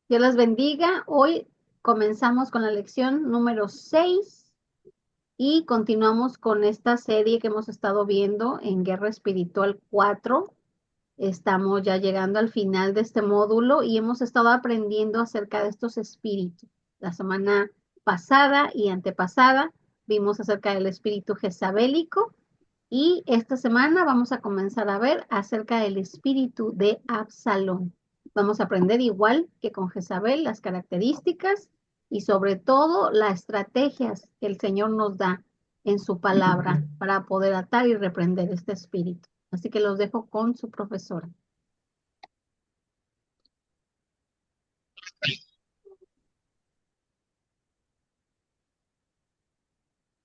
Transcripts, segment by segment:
Dios las bendiga. Hoy comenzamos con la lección número 6 y continuamos con esta serie que hemos estado viendo en Guerra Espiritual 4. Estamos ya llegando al final de este módulo y hemos estado aprendiendo acerca de estos espíritus. La semana pasada y antepasada vimos acerca del espíritu jezabélico y esta semana vamos a comenzar a ver acerca del espíritu de Absalón. Vamos a aprender igual que con Jezabel las características y sobre todo las estrategias que el Señor nos da en su palabra para poder atar y reprender este espíritu. Así que los dejo con su profesora.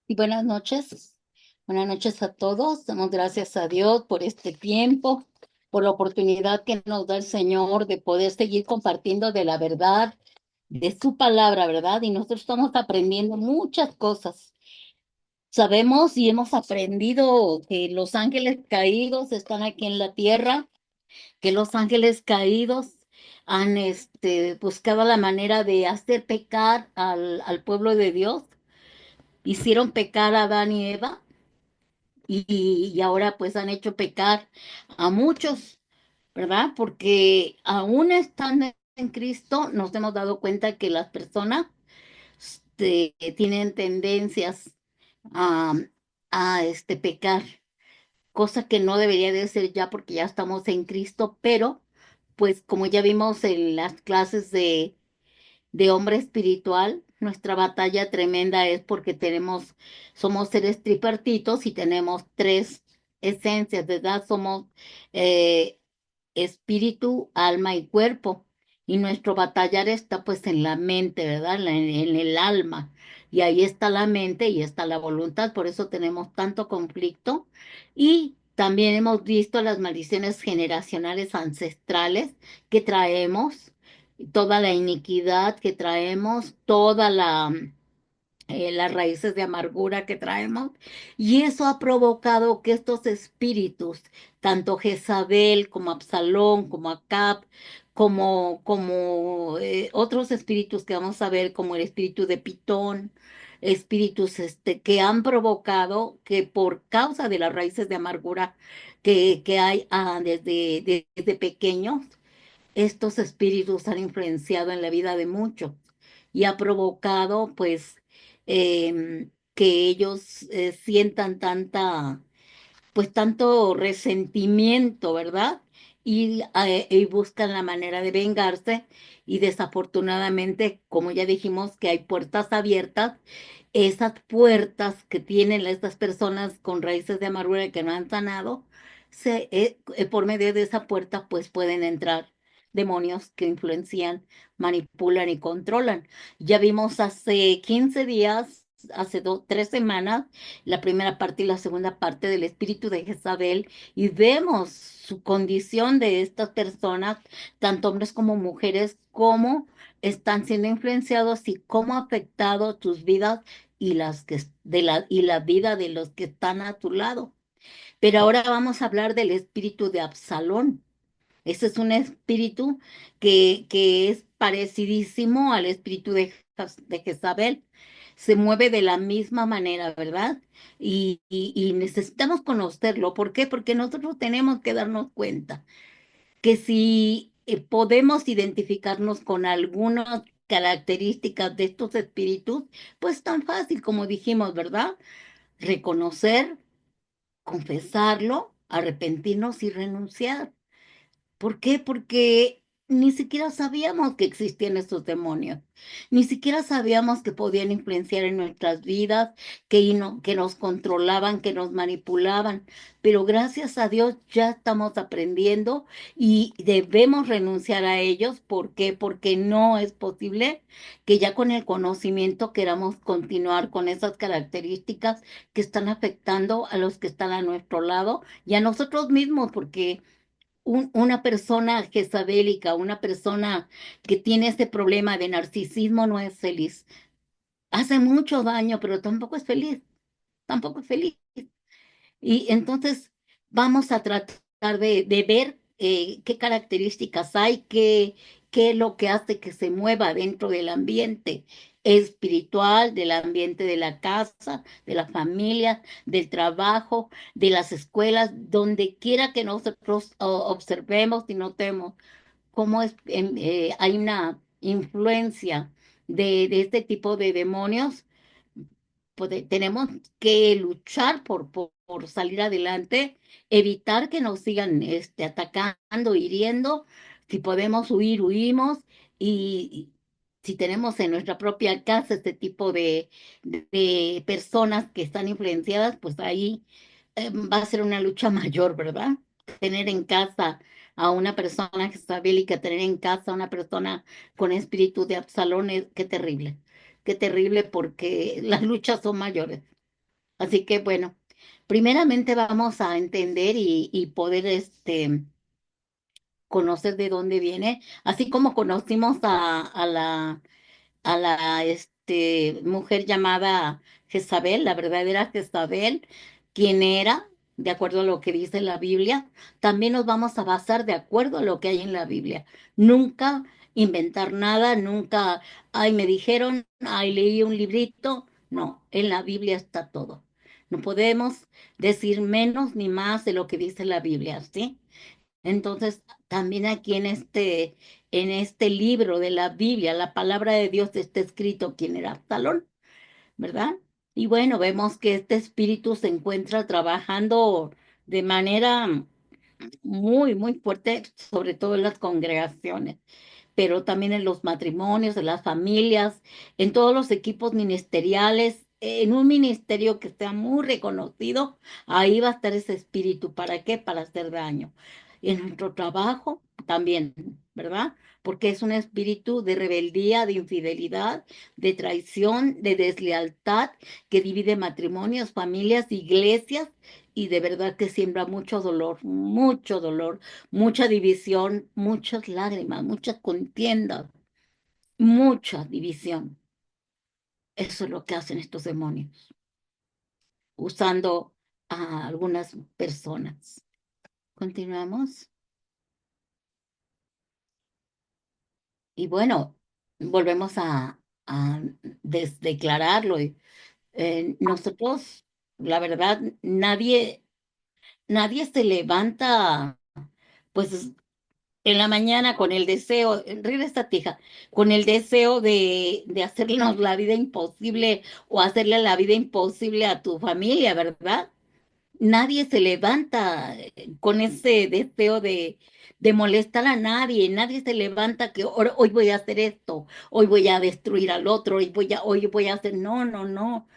Y buenas noches. Buenas noches a todos. Damos gracias a Dios por este tiempo, por la oportunidad que nos da el Señor de poder seguir compartiendo de la verdad, de su palabra, ¿verdad? Y nosotros estamos aprendiendo muchas cosas. Sabemos y hemos aprendido que los ángeles caídos están aquí en la tierra, que los ángeles caídos han buscado la manera de hacer pecar al pueblo de Dios. Hicieron pecar a Adán y Eva y ahora pues han hecho pecar a muchos, ¿verdad? Porque aún estando en Cristo nos hemos dado cuenta que las personas tienen tendencias a, a pecar, cosa que no debería de ser ya porque ya estamos en Cristo, pero pues como ya vimos en las clases de hombre espiritual, nuestra batalla tremenda es porque somos seres tripartitos y tenemos tres esencias, ¿verdad? Somos eh, espíritu, alma y cuerpo. Y nuestro batallar está pues en la mente, ¿verdad? En el alma. Y ahí está la mente y está la voluntad, por eso tenemos tanto conflicto. Y también hemos visto las maldiciones generacionales ancestrales que traemos, toda la iniquidad que traemos, las raíces de amargura que traemos, y eso ha provocado que estos espíritus, tanto Jezabel como Absalón, como Acab, como otros espíritus que vamos a ver, como el espíritu de Pitón, espíritus que han provocado que por causa de las raíces de amargura que hay desde pequeños, estos espíritus han influenciado en la vida de muchos y ha provocado, pues, que ellos sientan pues, tanto resentimiento, ¿verdad? Y buscan la manera de vengarse y desafortunadamente, como ya dijimos, que hay puertas abiertas, esas puertas que tienen estas personas con raíces de amargura que no han sanado, por medio de esa puerta, pues pueden entrar demonios que influencian, manipulan y controlan. Ya vimos hace 15 días, hace 3 semanas, la primera parte y la segunda parte del espíritu de Jezabel, y vemos su condición de estas personas, tanto hombres como mujeres, cómo están siendo influenciados y cómo ha afectado tus vidas y la vida de los que están a tu lado. Pero ahora vamos a hablar del espíritu de Absalón. Ese es un espíritu que es parecidísimo al espíritu de Jezabel. Se mueve de la misma manera, ¿verdad? Y necesitamos conocerlo. ¿Por qué? Porque nosotros tenemos que darnos cuenta que si podemos identificarnos con algunas características de estos espíritus, pues tan fácil como dijimos, ¿verdad? Reconocer, confesarlo, arrepentirnos y renunciar. ¿Por qué? Porque ni siquiera sabíamos que existían estos demonios, ni siquiera sabíamos que podían influenciar en nuestras vidas, que nos controlaban, que nos manipulaban, pero gracias a Dios ya estamos aprendiendo y debemos renunciar a ellos. ¿Por qué? Porque no es posible que ya con el conocimiento queramos continuar con esas características que están afectando a los que están a nuestro lado y a nosotros mismos, porque una persona jezabélica, una persona que tiene este problema de narcisismo no es feliz. Hace mucho daño, pero tampoco es feliz, tampoco es feliz. Y entonces vamos a tratar de ver qué características hay, ¿qué es lo que hace que se mueva dentro del ambiente espiritual, del ambiente de la casa, de la familia, del trabajo, de las escuelas, donde quiera que nosotros observemos y notemos cómo hay una influencia de este tipo de demonios? Tenemos que luchar por salir adelante, evitar que nos sigan atacando, hiriendo. Si podemos huir, huimos. Y si tenemos en nuestra propia casa este tipo de personas que están influenciadas, pues ahí va a ser una lucha mayor, ¿verdad? Tener en casa a una persona jezabelica, tener en casa a una persona con espíritu de Absalón, qué terrible. Qué terrible, porque las luchas son mayores. Así que bueno, primeramente vamos a entender y poder conocer de dónde viene, así como conocimos a la mujer llamada Jezabel, la verdadera Jezabel, quién era, de acuerdo a lo que dice la Biblia. También nos vamos a basar de acuerdo a lo que hay en la Biblia. Nunca inventar nada, nunca, ay, me dijeron, ay, leí un librito. No, en la Biblia está todo. No podemos decir menos ni más de lo que dice la Biblia, ¿sí? Entonces, también aquí en este libro de la Biblia, la palabra de Dios está escrito quién era Absalón, ¿verdad? Y bueno, vemos que este espíritu se encuentra trabajando de manera muy, muy fuerte, sobre todo en las congregaciones, pero también en los matrimonios, en las familias, en todos los equipos ministeriales, en un ministerio que sea muy reconocido, ahí va a estar ese espíritu. ¿Para qué? Para hacer daño. Y en nuestro trabajo también, ¿verdad? Porque es un espíritu de rebeldía, de infidelidad, de traición, de deslealtad, que divide matrimonios, familias, iglesias, y de verdad que siembra mucho dolor, mucha división, muchas lágrimas, muchas contiendas, mucha división. Eso es lo que hacen estos demonios, usando a algunas personas. Continuamos. Y bueno, volvemos a declararlo. Nosotros, la verdad, nadie se levanta, pues en la mañana con el deseo, ríe esta tija, con el deseo de hacernos la vida imposible o hacerle la vida imposible a tu familia, ¿verdad? Nadie se levanta con ese deseo de molestar a nadie. Nadie se levanta que hoy voy a hacer esto, hoy voy a destruir al otro, hoy voy a hacer. No, no, no.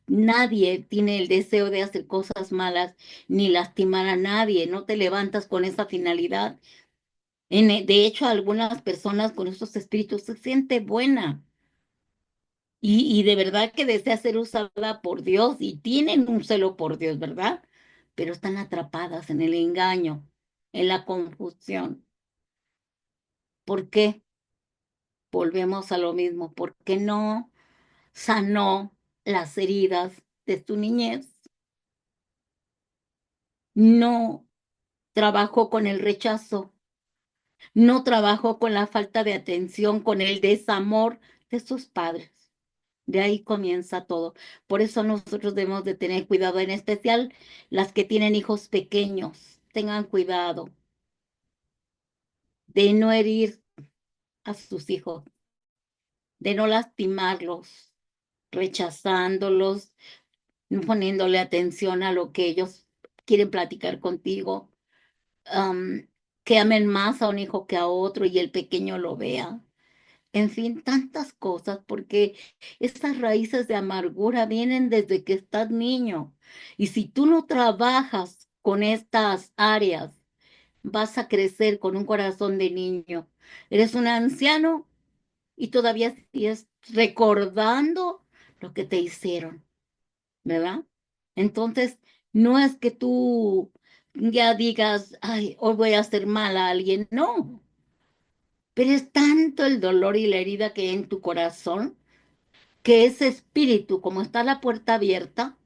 Nadie tiene el deseo de hacer cosas malas ni lastimar a nadie. No te levantas con esa finalidad. De hecho, algunas personas con estos espíritus se siente buena y de verdad que desea ser usada por Dios y tienen un celo por Dios, ¿verdad? Pero están atrapadas en el engaño, en la confusión. ¿Por qué? Volvemos a lo mismo. ¿Por qué no sanó las heridas de tu niñez? No trabajó con el rechazo, no trabajó con la falta de atención, con el desamor de sus padres. De ahí comienza todo. Por eso nosotros debemos de tener cuidado, en especial las que tienen hijos pequeños. Tengan cuidado de no herir a sus hijos, de no lastimarlos, rechazándolos, no poniéndole atención a lo que ellos quieren platicar contigo, am, que amen más a un hijo que a otro y el pequeño lo vea. En fin, tantas cosas, porque estas raíces de amargura vienen desde que estás niño. Y si tú no trabajas con estas áreas, vas a crecer con un corazón de niño. Eres un anciano y todavía sigues recordando lo que te hicieron, ¿verdad? Entonces, no es que tú ya digas, ay, hoy voy a hacer mal a alguien, no. Pero es tanto el dolor y la herida que hay en tu corazón, que ese espíritu, como está la puerta abierta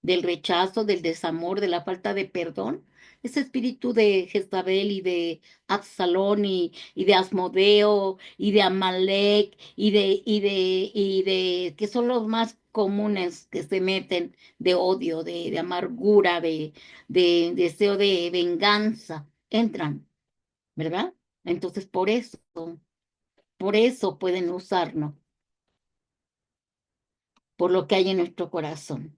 del rechazo, del desamor, de la falta de perdón, ese espíritu de Jezabel y de Absalón y de Asmodeo y de Amalek y de que son los más comunes que se meten de odio, de amargura, de deseo de venganza, entran, ¿verdad? Entonces, por eso pueden usarnos, por lo que hay en nuestro corazón.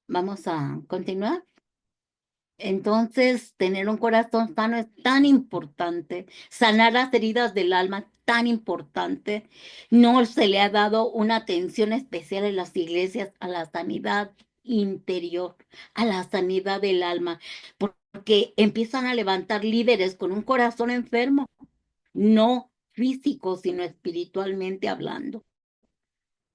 Vamos a continuar. Entonces, tener un corazón sano es tan importante, sanar las heridas del alma es tan importante. No se le ha dado una atención especial en las iglesias a la sanidad interior, a la sanidad del alma, porque empiezan a levantar líderes con un corazón enfermo, no físico, sino espiritualmente hablando.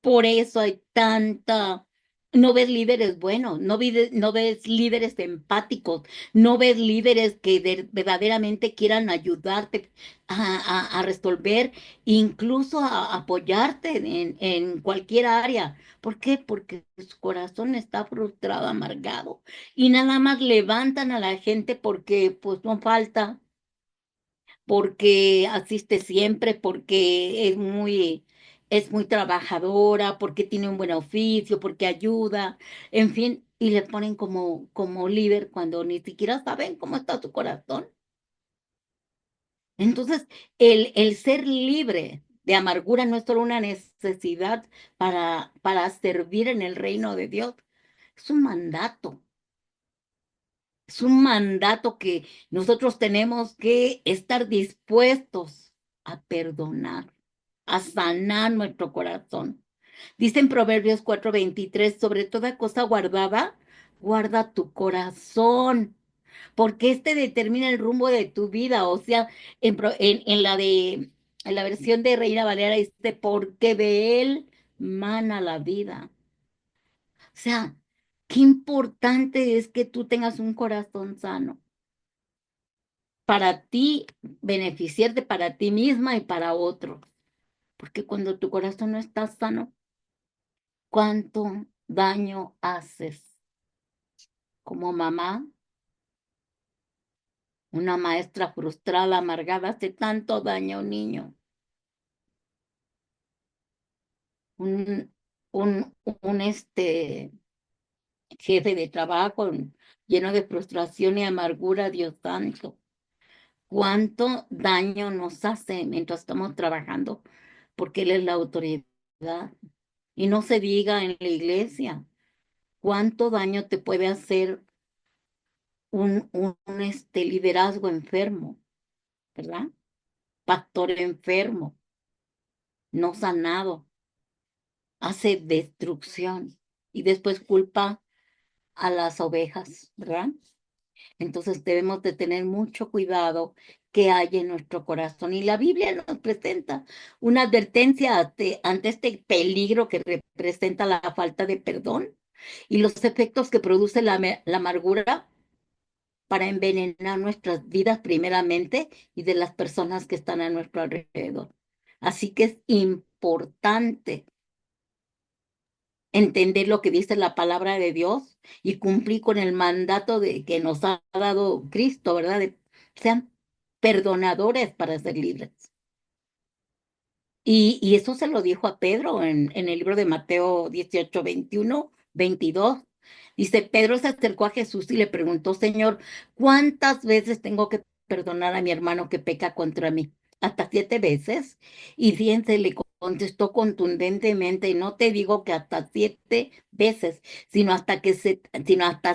Por eso hay tanta, no ves líderes buenos, no ves líderes empáticos, no ves líderes que verdaderamente quieran ayudarte a resolver, incluso a apoyarte en cualquier área. ¿Por qué? Porque su corazón está frustrado, amargado, y nada más levantan a la gente porque pues no falta, porque asiste siempre, porque es muy trabajadora, porque tiene un buen oficio, porque ayuda, en fin, y le ponen como líder cuando ni siquiera saben cómo está su corazón. Entonces, el ser libre de amargura no es solo una necesidad para servir en el reino de Dios, es un mandato. Es un mandato que nosotros tenemos que estar dispuestos a perdonar, a sanar nuestro corazón. Dice en Proverbios 4:23, sobre toda cosa guardada, guarda tu corazón, porque este determina el rumbo de tu vida. O sea, en la versión de Reina Valera dice, porque de él mana la vida. O sea, qué importante es que tú tengas un corazón sano para ti, beneficiarte para ti misma y para otros. Porque cuando tu corazón no está sano, ¿cuánto daño haces? Como mamá, una maestra frustrada, amargada, hace tanto daño a un niño. Un, un jefe de trabajo lleno de frustración y amargura, Dios santo. ¿Cuánto daño nos hace mientras estamos trabajando? Porque Él es la autoridad. Y no se diga en la iglesia. ¿Cuánto daño te puede hacer un liderazgo enfermo, ¿verdad? Pastor enfermo, no sanado, hace destrucción y después culpa a las ovejas, ¿verdad? Entonces debemos de tener mucho cuidado que hay en nuestro corazón. Y la Biblia nos presenta una advertencia ante este peligro que representa la falta de perdón y los efectos que produce la amargura para envenenar nuestras vidas primeramente y de las personas que están a nuestro alrededor. Así que es importante entender lo que dice la palabra de Dios y cumplir con el mandato que nos ha dado Cristo, ¿verdad? Sean perdonadores para ser libres. Y eso se lo dijo a Pedro en el libro de Mateo 18, 21, 22. Dice, Pedro se acercó a Jesús y le preguntó, Señor, ¿cuántas veces tengo que perdonar a mi hermano que peca contra mí? ¿Hasta 7 veces? Y fíjense, le contestó contundentemente, no te digo que hasta 7 veces, sino hasta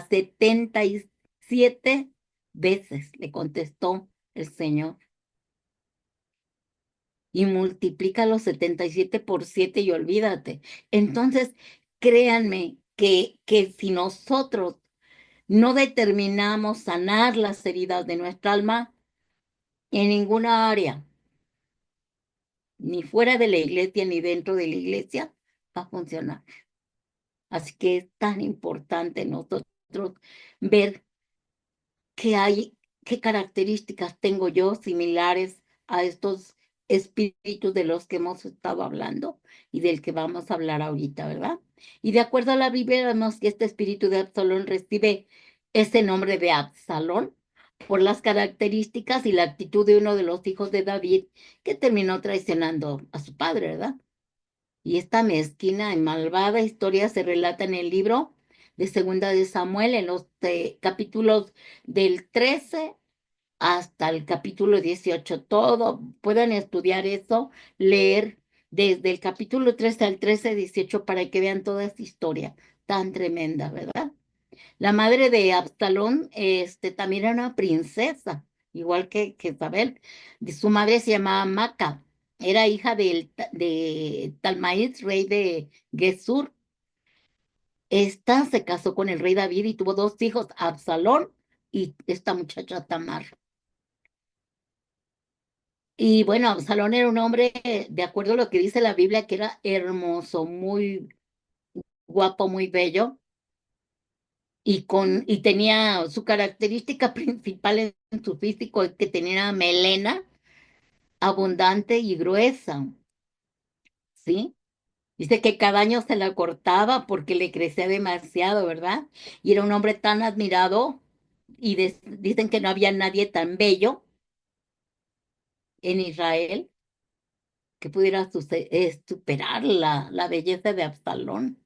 77 veces, le contestó el Señor y multiplica los 77 por 7 y olvídate. Entonces, créanme que si nosotros no determinamos sanar las heridas de nuestra alma en ninguna área, ni fuera de la iglesia ni dentro de la iglesia, va a funcionar. Así que es tan importante nosotros ver qué hay, qué características tengo yo similares a estos espíritus de los que hemos estado hablando y del que vamos a hablar ahorita, ¿verdad? Y de acuerdo a la Biblia, vemos que este espíritu de Absalón recibe ese nombre de Absalón por las características y la actitud de uno de los hijos de David que terminó traicionando a su padre, ¿verdad? Y esta mezquina y malvada historia se relata en el libro de Segunda de Samuel, en los capítulos del 13 hasta el capítulo 18. Todo, pueden estudiar eso, leer desde el capítulo 13 al 13, 18 para que vean toda esta historia tan tremenda, ¿verdad? La madre de Absalón, también era una princesa, igual que Isabel. Su madre se llamaba Maca. Era hija de Talmaíz, rey de Gesur. Esta se casó con el rey David y tuvo dos hijos, Absalón y esta muchacha Tamar. Y bueno, Absalón era un hombre, de acuerdo a lo que dice la Biblia, que era hermoso, muy guapo, muy bello. Y tenía su característica principal en su físico es que tenía melena abundante y gruesa, ¿sí? Dice que cada año se la cortaba porque le crecía demasiado, ¿verdad? Y era un hombre tan admirado y dicen que no había nadie tan bello en Israel que pudiera superar la belleza de Absalón.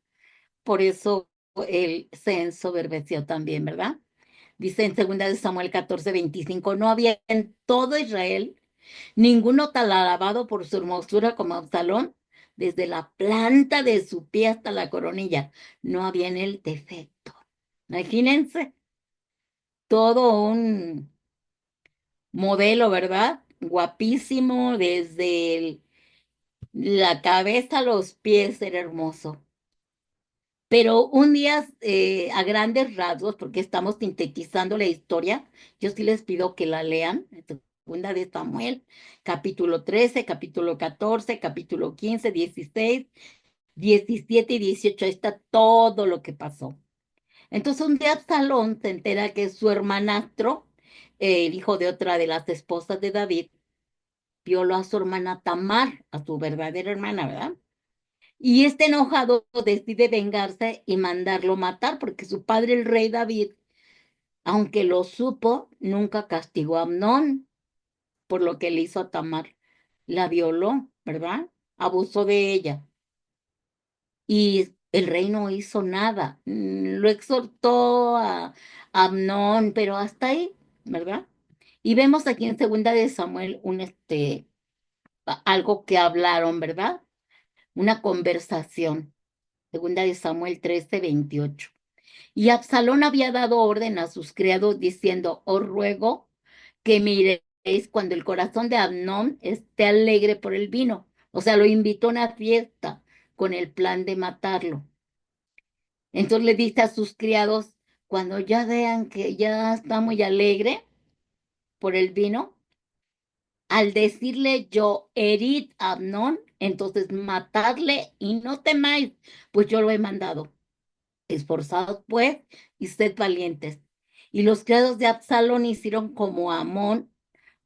Por eso él se ensoberbeció también, ¿verdad? Dice en 2 Samuel 14:25, no había en todo Israel ninguno tan alabado por su hermosura como Absalón, desde la planta de su pie hasta la coronilla. No había en él defecto. Imagínense, todo un modelo, ¿verdad? Guapísimo, desde la cabeza a los pies era hermoso. Pero un día, a grandes rasgos, porque estamos sintetizando la historia, yo sí les pido que la lean. Segunda de Samuel, capítulo 13, capítulo 14, capítulo 15, 16, 17 y 18. Ahí está todo lo que pasó. Entonces un día Absalón se entera que su hermanastro, el hijo de otra de las esposas de David, violó a su hermana Tamar, a su verdadera hermana, ¿verdad? Y este enojado decide vengarse y mandarlo matar, porque su padre, el rey David, aunque lo supo, nunca castigó a Amnón por lo que le hizo a Tamar. La violó, ¿verdad? Abusó de ella. Y el rey no hizo nada. Lo exhortó a Amnón, pero hasta ahí, ¿verdad? Y vemos aquí en Segunda de Samuel algo que hablaron, ¿verdad? Una conversación. Segunda de Samuel 13:28. Y Absalón había dado orden a sus criados diciendo, os ruego que miréis cuando el corazón de Amnón esté alegre por el vino. O sea, lo invitó a una fiesta con el plan de matarlo. Entonces le dice a sus criados, cuando ya vean que ya está muy alegre por el vino, al decirle yo, herid a Amnón, entonces matadle y no temáis, pues yo lo he mandado. Esforzados pues y sed valientes. Y los criados de Absalón hicieron como Amón,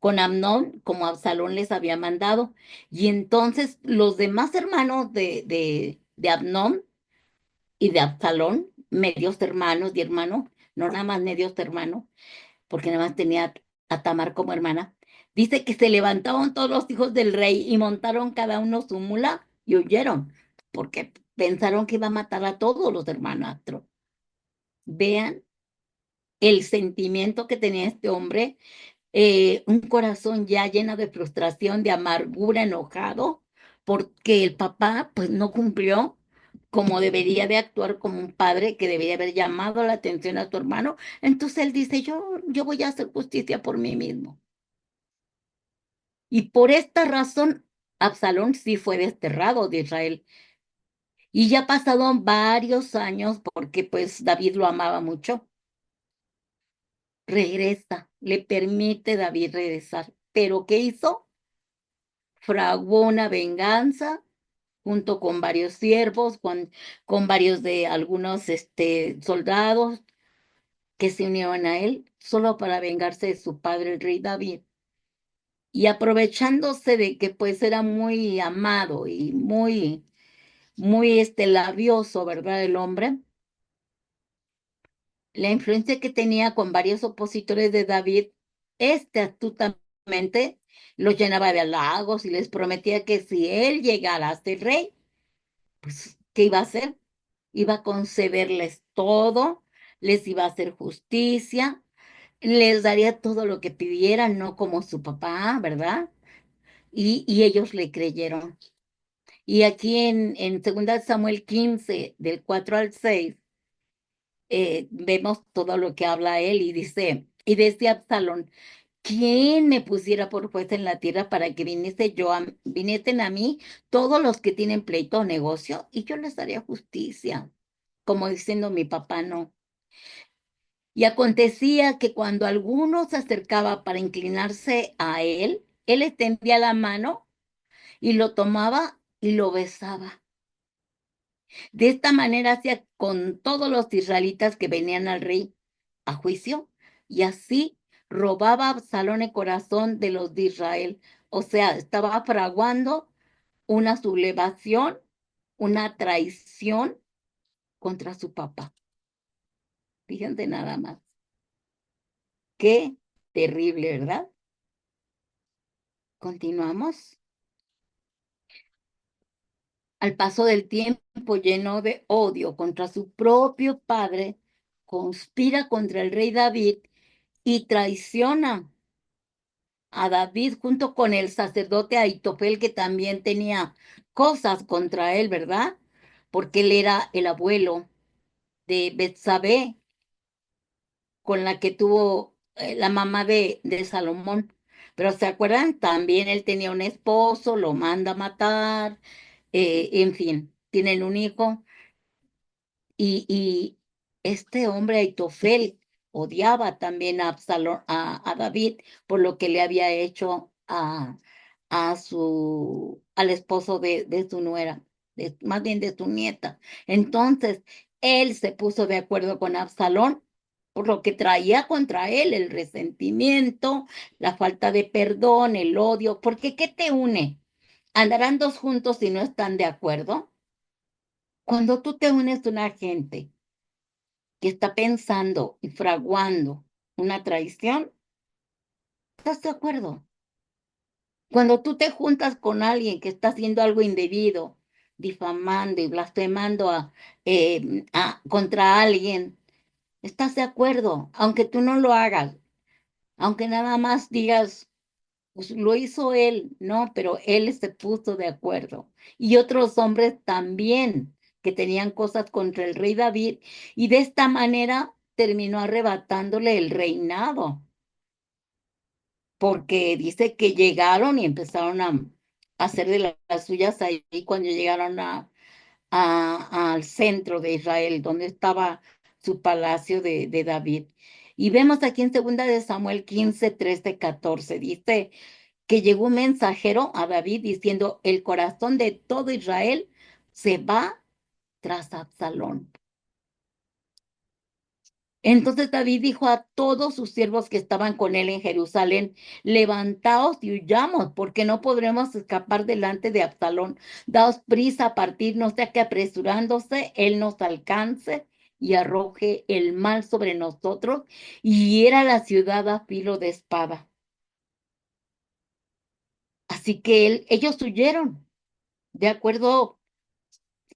con Amnón, como Absalón les había mandado. Y entonces los demás hermanos de Amnón y de Absalón, medios hermanos y hermanos, no nada más medios hermanos, porque nada más tenía a Tamar como hermana, dice que se levantaron todos los hijos del rey y montaron cada uno su mula y huyeron, porque pensaron que iba a matar a todos los hermanastros. Vean el sentimiento que tenía este hombre, un corazón ya lleno de frustración, de amargura, enojado, porque el papá pues no cumplió como debería de actuar como un padre que debería haber llamado la atención a su hermano. Entonces él dice, yo voy a hacer justicia por mí mismo. Y por esta razón, Absalón sí fue desterrado de Israel. Y ya pasaron varios años porque pues David lo amaba mucho. Regresa, le permite David regresar. Pero ¿qué hizo? Fraguó una venganza junto con varios siervos, con varios de algunos soldados que se unieron a él, solo para vengarse de su padre, el rey David. Y aprovechándose de que pues era muy amado y muy labioso, ¿verdad? El hombre, la influencia que tenía con varios opositores de David, astutamente los llenaba de halagos y les prometía que si él llegara a ser rey, pues, ¿qué iba a hacer? Iba a concederles todo, les iba a hacer justicia, les daría todo lo que pidieran, no como su papá, ¿verdad? Y ellos le creyeron. Y aquí en 2 Samuel 15, del 4 al 6, vemos todo lo que habla él y dice, y decía Absalón, ¿quién me pusiera por juez en la tierra para que viniesen a mí todos los que tienen pleito o negocio y yo les daría justicia? Como diciendo mi papá no. Y acontecía que cuando alguno se acercaba para inclinarse a él, él extendía la mano y lo tomaba y lo besaba. De esta manera hacía con todos los israelitas que venían al rey a juicio, y así robaba a Absalón el corazón de los de Israel. O sea, estaba fraguando una sublevación, una traición contra su papá. Fíjense nada más. Qué terrible, ¿verdad? Continuamos. Al paso del tiempo, lleno de odio contra su propio padre, conspira contra el rey David y traiciona a David junto con el sacerdote Aitofel, que también tenía cosas contra él, ¿verdad? Porque él era el abuelo de Betsabé, con la que tuvo la mamá de Salomón. Pero ¿se acuerdan? También él tenía un esposo, lo manda a matar, en fin, tienen un hijo. Y este hombre Aitofel odiaba también a Absalón, a David, por lo que le había hecho al esposo de su nuera, más bien de su nieta. Entonces, él se puso de acuerdo con Absalón, por lo que traía contra él el resentimiento, la falta de perdón, el odio, porque ¿qué te une? ¿Andarán dos juntos si no están de acuerdo? Cuando tú te unes a una gente que está pensando y fraguando una traición, ¿estás de acuerdo? Cuando tú te juntas con alguien que está haciendo algo indebido, difamando y blasfemando contra alguien, ¿estás de acuerdo? Aunque tú no lo hagas, aunque nada más digas, pues lo hizo él, no, pero él se puso de acuerdo. Y otros hombres también que tenían cosas contra el rey David, y de esta manera terminó arrebatándole el reinado, porque dice que llegaron y empezaron a hacer de las suyas ahí cuando llegaron al centro de Israel, donde estaba su palacio de David. Y vemos aquí en 2 Samuel 15, 13, 14, dice que llegó un mensajero a David diciendo, el corazón de todo Israel se va tras Absalón. Entonces David dijo a todos sus siervos que estaban con él en Jerusalén, levantaos y huyamos, porque no podremos escapar delante de Absalón. Daos prisa a partir, no sea que apresurándose él nos alcance y arroje el mal sobre nosotros y hiera la ciudad a filo de espada. Así que ellos huyeron, de acuerdo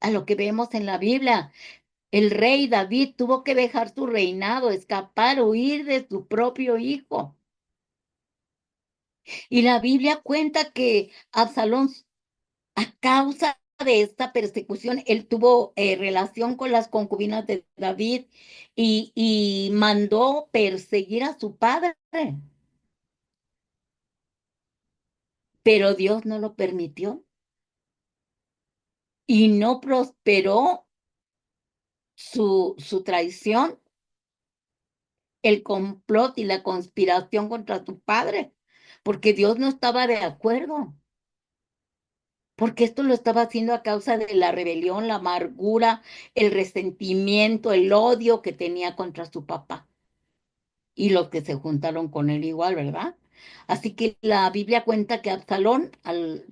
a lo que vemos en la Biblia. El rey David tuvo que dejar su reinado, escapar, huir de su propio hijo. Y la Biblia cuenta que Absalón, a causa de esta persecución, él tuvo relación con las concubinas de David y mandó perseguir a su padre, pero Dios no lo permitió y no prosperó su traición, el complot y la conspiración contra su padre, porque Dios no estaba de acuerdo. Porque esto lo estaba haciendo a causa de la rebelión, la amargura, el resentimiento, el odio que tenía contra su papá y los que se juntaron con él igual, ¿verdad? Así que la Biblia cuenta que Absalón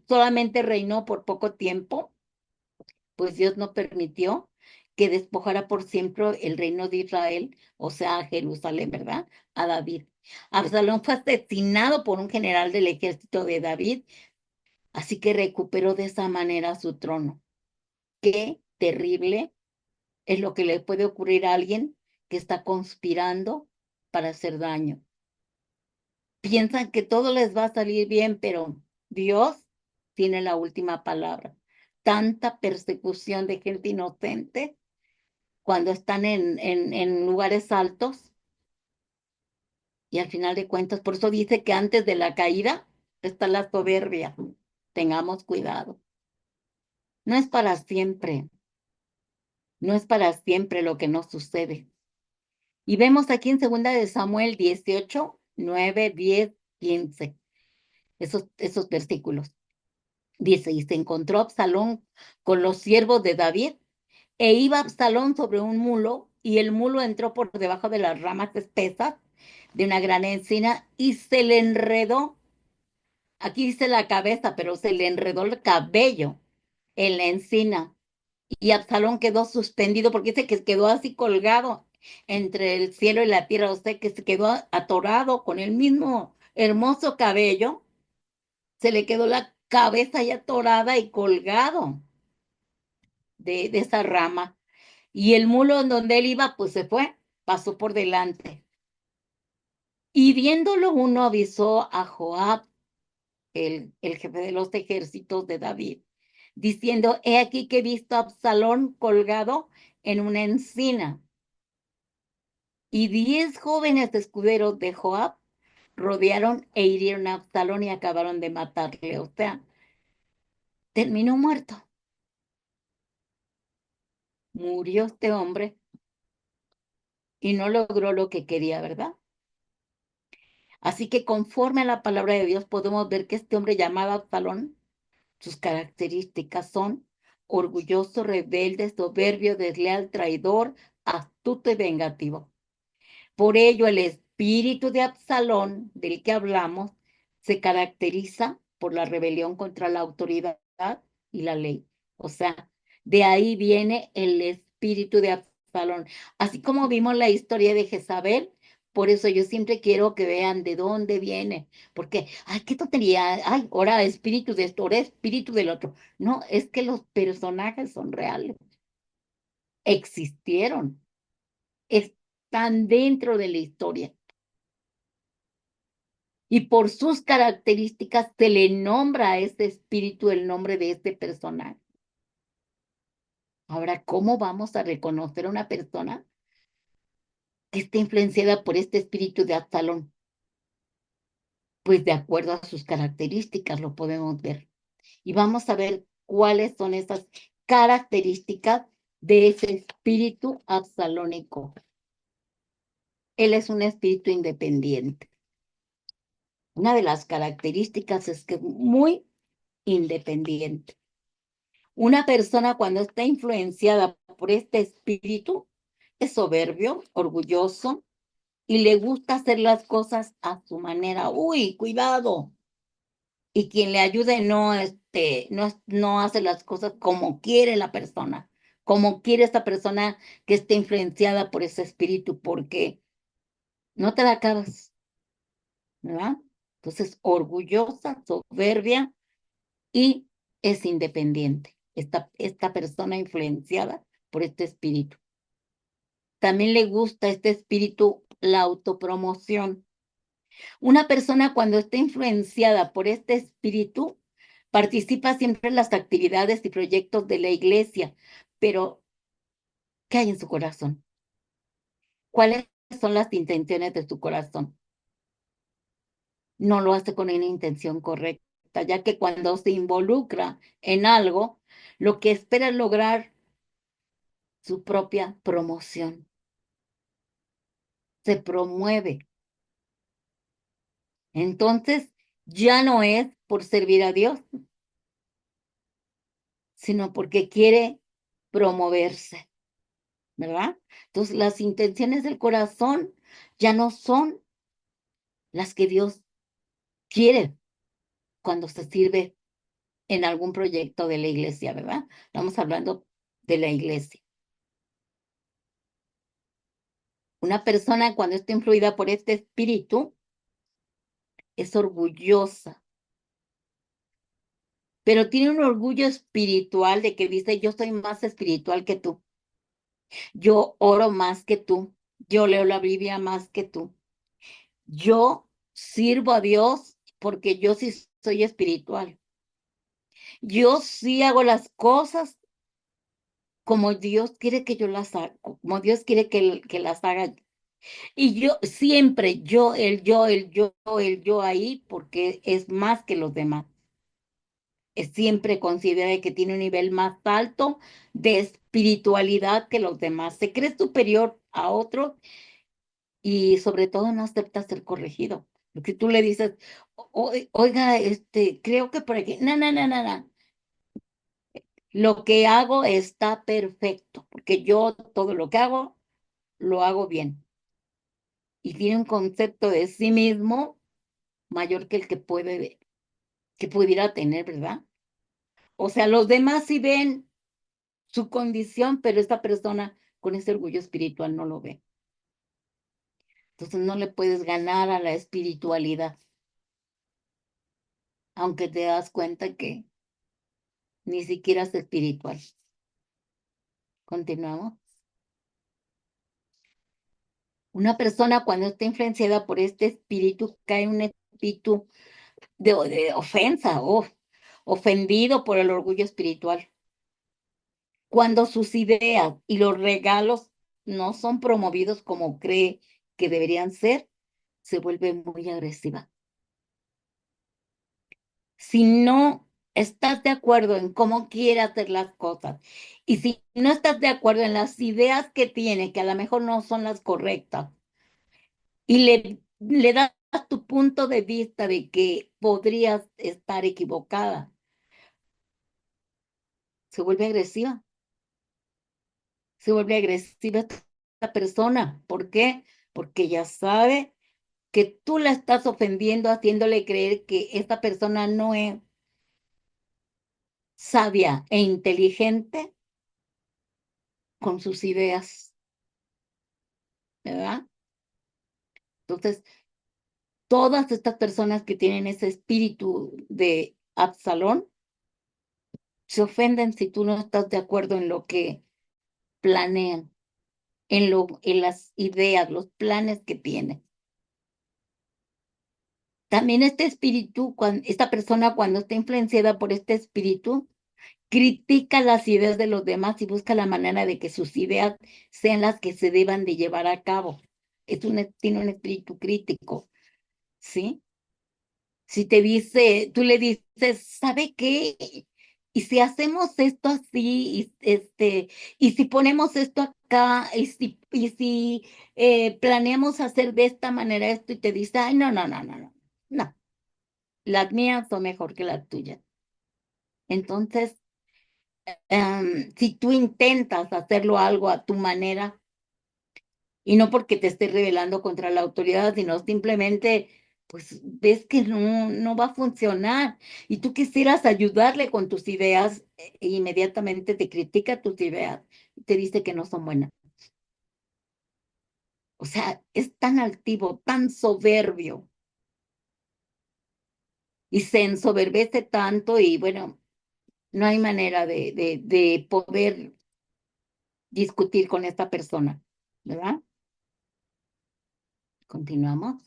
solamente reinó por poco tiempo, pues Dios no permitió, que despojara por siempre el reino de Israel, o sea, a Jerusalén, ¿verdad? A David. Absalón fue asesinado por un general del ejército de David, así que recuperó de esa manera su trono. Qué terrible es lo que le puede ocurrir a alguien que está conspirando para hacer daño. Piensan que todo les va a salir bien, pero Dios tiene la última palabra. Tanta persecución de gente inocente cuando están en lugares altos y al final de cuentas, por eso dice que antes de la caída está la soberbia. Tengamos cuidado. No es para siempre, no es para siempre lo que nos sucede. Y vemos aquí en segunda de Samuel 18, 9, 10, 15, esos versículos. Dice, y se encontró Absalón con los siervos de David, e iba Absalón sobre un mulo, y el mulo entró por debajo de las ramas espesas de una gran encina y se le enredó. Aquí dice la cabeza, pero se le enredó el cabello en la encina. Y Absalón quedó suspendido porque dice que quedó así colgado entre el cielo y la tierra, o sea que se quedó atorado con el mismo hermoso cabello, se le quedó la cabeza ya atorada y colgado de esa rama. Y el mulo en donde él iba, pues se fue, pasó por delante. Y viéndolo uno avisó a Joab, el jefe de los ejércitos de David, diciendo, he aquí que he visto a Absalón colgado en una encina. Y 10 jóvenes escuderos de Joab rodearon e hirieron a Absalón y acabaron de matarle. O sea, terminó muerto. Murió este hombre y no logró lo que quería, ¿verdad? Así que conforme a la palabra de Dios podemos ver que este hombre llamado Absalón, sus características son orgulloso, rebelde, soberbio, desleal, traidor, astuto y vengativo. Por ello, el espíritu de Absalón, del que hablamos, se caracteriza por la rebelión contra la autoridad y la ley. O sea, de ahí viene el espíritu de Absalón. Así como vimos la historia de Jezabel, por eso yo siempre quiero que vean de dónde viene, porque, ay, qué tontería, ay, ahora espíritu de esto, ahora espíritu del otro. No, es que los personajes son reales, existieron, están dentro de la historia. Y por sus características se le nombra a este espíritu el nombre de este personaje. Ahora, ¿cómo vamos a reconocer a una persona que está influenciada por este espíritu de Absalón? Pues de acuerdo a sus características lo podemos ver. Y vamos a ver cuáles son esas características de ese espíritu absalónico. Él es un espíritu independiente. Una de las características es que es muy independiente. Una persona cuando está influenciada por este espíritu es soberbio, orgulloso y le gusta hacer las cosas a su manera. Uy, cuidado. Y quien le ayude no hace las cosas como quiere la persona, como quiere esta persona que esté influenciada por ese espíritu, porque no te la acabas, ¿verdad? Entonces, orgullosa, soberbia y es independiente, esta persona influenciada por este espíritu. También le gusta este espíritu la autopromoción. Una persona cuando está influenciada por este espíritu participa siempre en las actividades y proyectos de la iglesia, pero ¿qué hay en su corazón? ¿Cuáles son las intenciones de su corazón? No lo hace con una intención correcta, ya que cuando se involucra en algo, lo que espera es lograr su propia promoción. Se promueve. Entonces, ya no es por servir a Dios, sino porque quiere promoverse, ¿verdad? Entonces, las intenciones del corazón ya no son las que Dios quiere cuando se sirve en algún proyecto de la iglesia, ¿verdad? Estamos hablando de la iglesia. Una persona cuando está influida por este espíritu es orgullosa, pero tiene un orgullo espiritual de que dice, yo soy más espiritual que tú, yo oro más que tú, yo leo la Biblia más que tú, yo sirvo a Dios porque yo sí soy espiritual, yo sí hago las cosas como Dios quiere que yo las haga, como Dios quiere que las haga. Y yo siempre, yo ahí, porque es más que los demás. Siempre considera que tiene un nivel más alto de espiritualidad que los demás. Se cree superior a otros y sobre todo no acepta ser corregido. Porque tú le dices, Oiga, creo que por aquí, no, no, no, no, no. Lo que hago está perfecto, porque yo todo lo que hago, lo hago bien. Y tiene un concepto de sí mismo mayor que el que pudiera tener, ¿verdad? O sea, los demás sí ven su condición, pero esta persona con ese orgullo espiritual no lo ve. Entonces no le puedes ganar a la espiritualidad, aunque te das cuenta que ni siquiera es espiritual. Continuamos. Una persona cuando está influenciada por este espíritu cae en un espíritu de ofensa, ofendido por el orgullo espiritual. Cuando sus ideas y los regalos no son promovidos como cree que deberían ser, se vuelve muy agresiva. Si no estás de acuerdo en cómo quiere hacer las cosas y si no estás de acuerdo en las ideas que tiene, que a lo mejor no son las correctas, y le das tu punto de vista de que podrías estar equivocada, se vuelve agresiva. Se vuelve agresiva esta persona. ¿Por qué? Porque ya sabe que tú la estás ofendiendo, haciéndole creer que esta persona no es sabia e inteligente con sus ideas, ¿verdad? Entonces, todas estas personas que tienen ese espíritu de Absalón se ofenden si tú no estás de acuerdo en lo que planean, en las ideas, los planes que tienen. También este espíritu, esta persona cuando está influenciada por este espíritu, critica las ideas de los demás y busca la manera de que sus ideas sean las que se deban de llevar a cabo. Tiene un espíritu crítico, ¿sí? Si te dice, tú le dices, ¿sabe qué? Y si hacemos esto así, y si ponemos esto acá, y si planeamos hacer de esta manera esto, y te dice, ay, no, no, no, no, no, no, las mías son mejor que las tuyas. Entonces, si tú intentas hacerlo algo a tu manera, y no porque te estés rebelando contra la autoridad, sino simplemente, pues ves que no va a funcionar, y tú quisieras ayudarle con tus ideas, e inmediatamente te critica tus ideas, y te dice que no son buenas. O sea, es tan altivo, tan soberbio, y se ensoberbece tanto, y bueno, no hay manera de poder discutir con esta persona, ¿verdad? Continuamos.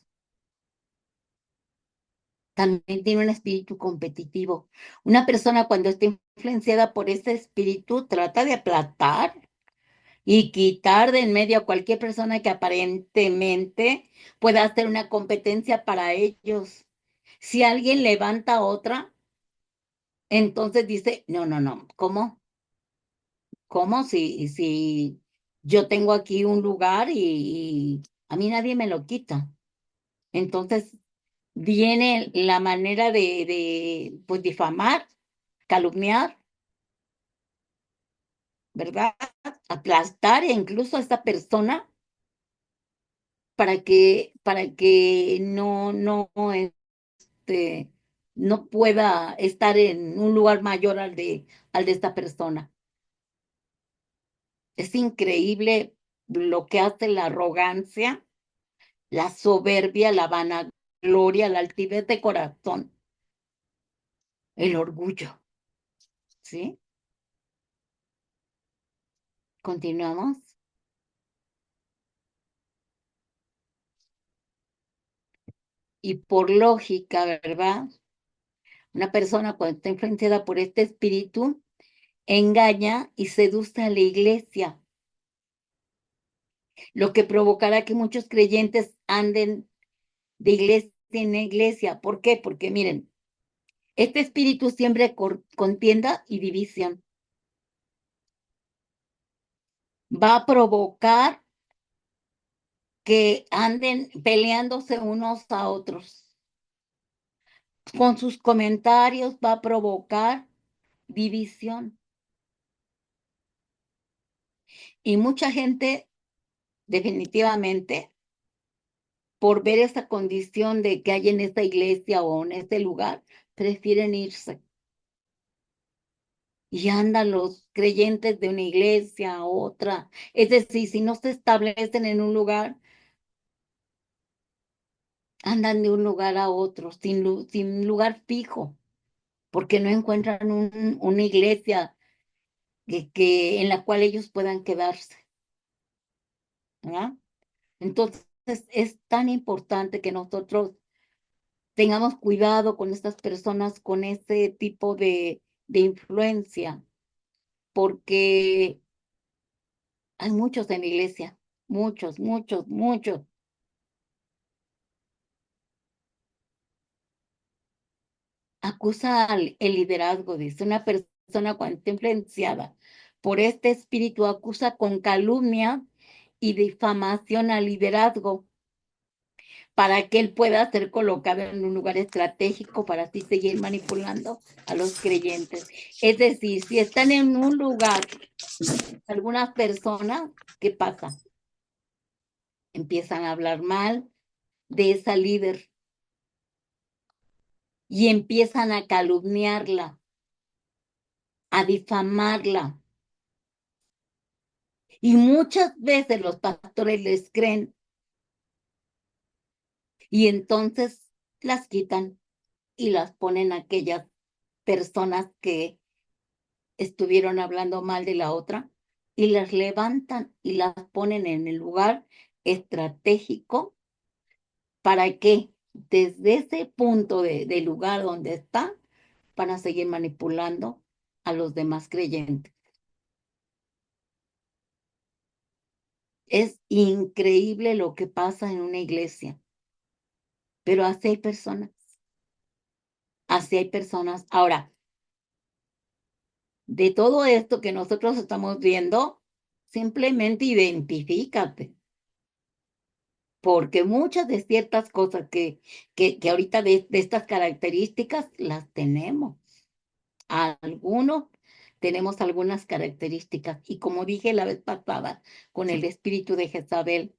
También tiene un espíritu competitivo. Una persona cuando está influenciada por ese espíritu trata de aplastar y quitar de en medio a cualquier persona que aparentemente pueda hacer una competencia para ellos. Si alguien levanta a otra, entonces dice, no, no, no, ¿cómo? ¿Cómo si yo tengo aquí un lugar y a mí nadie me lo quita? Entonces viene la manera pues, difamar, calumniar, ¿verdad? Aplastar e incluso a esta persona para que no pueda estar en un lugar mayor al de esta persona. Es increíble. lo que hace la arrogancia, la soberbia, la vanagloria, la altivez de corazón, el orgullo, ¿sí? Continuamos. Y por lógica, ¿verdad? Una persona cuando está influenciada por este espíritu, engaña y seduce a la iglesia, lo que provocará que muchos creyentes anden de iglesia en iglesia. ¿Por qué? Porque miren, este espíritu siempre contienda y división. Va a provocar que anden peleándose unos a otros. Con sus comentarios va a provocar división. Y mucha gente, definitivamente, por ver esa condición de que hay en esta iglesia o en este lugar, prefieren irse. Y andan los creyentes de una iglesia a otra. Es decir, si no se establecen en un lugar, andan de un lugar a otro, sin lugar fijo, porque no encuentran una iglesia en la cual ellos puedan quedarse, ¿verdad? Entonces, es tan importante que nosotros tengamos cuidado con estas personas, con ese tipo de influencia, porque hay muchos en la iglesia, muchos, muchos, muchos. Acusa el liderazgo, dice una persona cuando está influenciada por este espíritu, acusa con calumnia y difamación al liderazgo para que él pueda ser colocado en un lugar estratégico para así seguir manipulando a los creyentes. Es decir, si están en un lugar, algunas personas, ¿qué pasa? Empiezan a hablar mal de esa líder y empiezan a calumniarla, a difamarla. Y muchas veces los pastores les creen y entonces las quitan y las ponen aquellas personas que estuvieron hablando mal de la otra y las levantan y las ponen en el lugar estratégico para que desde ese punto de lugar donde está, van a seguir manipulando a los demás creyentes. Es increíble lo que pasa en una iglesia, pero así hay personas, así hay personas. Ahora, de todo esto que nosotros estamos viendo, simplemente identifícate, porque muchas de ciertas cosas que ahorita de estas características las tenemos. Algunos tenemos algunas características y como dije la vez pasada con el espíritu de Jezabel,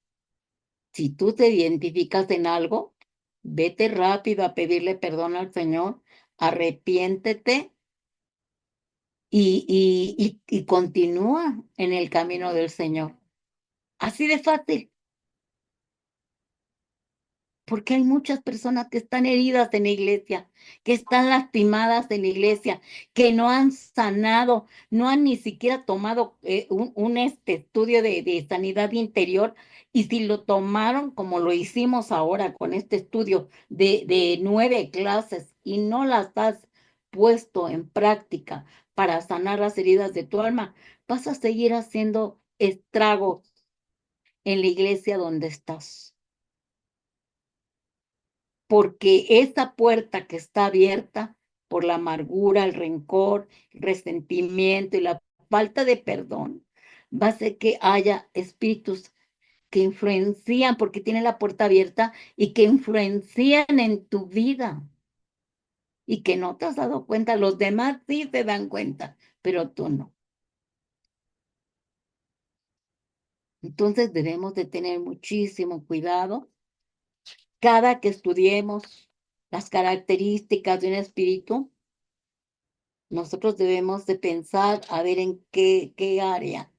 si tú te identificas en algo, vete rápido a pedirle perdón al Señor, arrepiéntete y continúa en el camino del Señor. Así de fácil, porque hay muchas personas que están heridas en la iglesia, que están lastimadas en la iglesia, que no han sanado, no han ni siquiera tomado un estudio de sanidad interior, y si lo tomaron como lo hicimos ahora con este estudio de 9 clases y no las has puesto en práctica para sanar las heridas de tu alma, vas a seguir haciendo estragos en la iglesia donde estás. Porque esa puerta que está abierta por la amargura, el rencor, el resentimiento y la falta de perdón, va a hacer que haya espíritus que influencian, porque tienen la puerta abierta y que influencian en tu vida y que no te has dado cuenta. Los demás sí se dan cuenta, pero tú no. Entonces debemos de tener muchísimo cuidado cada que estudiemos las características de un espíritu. Nosotros debemos de pensar a ver en qué área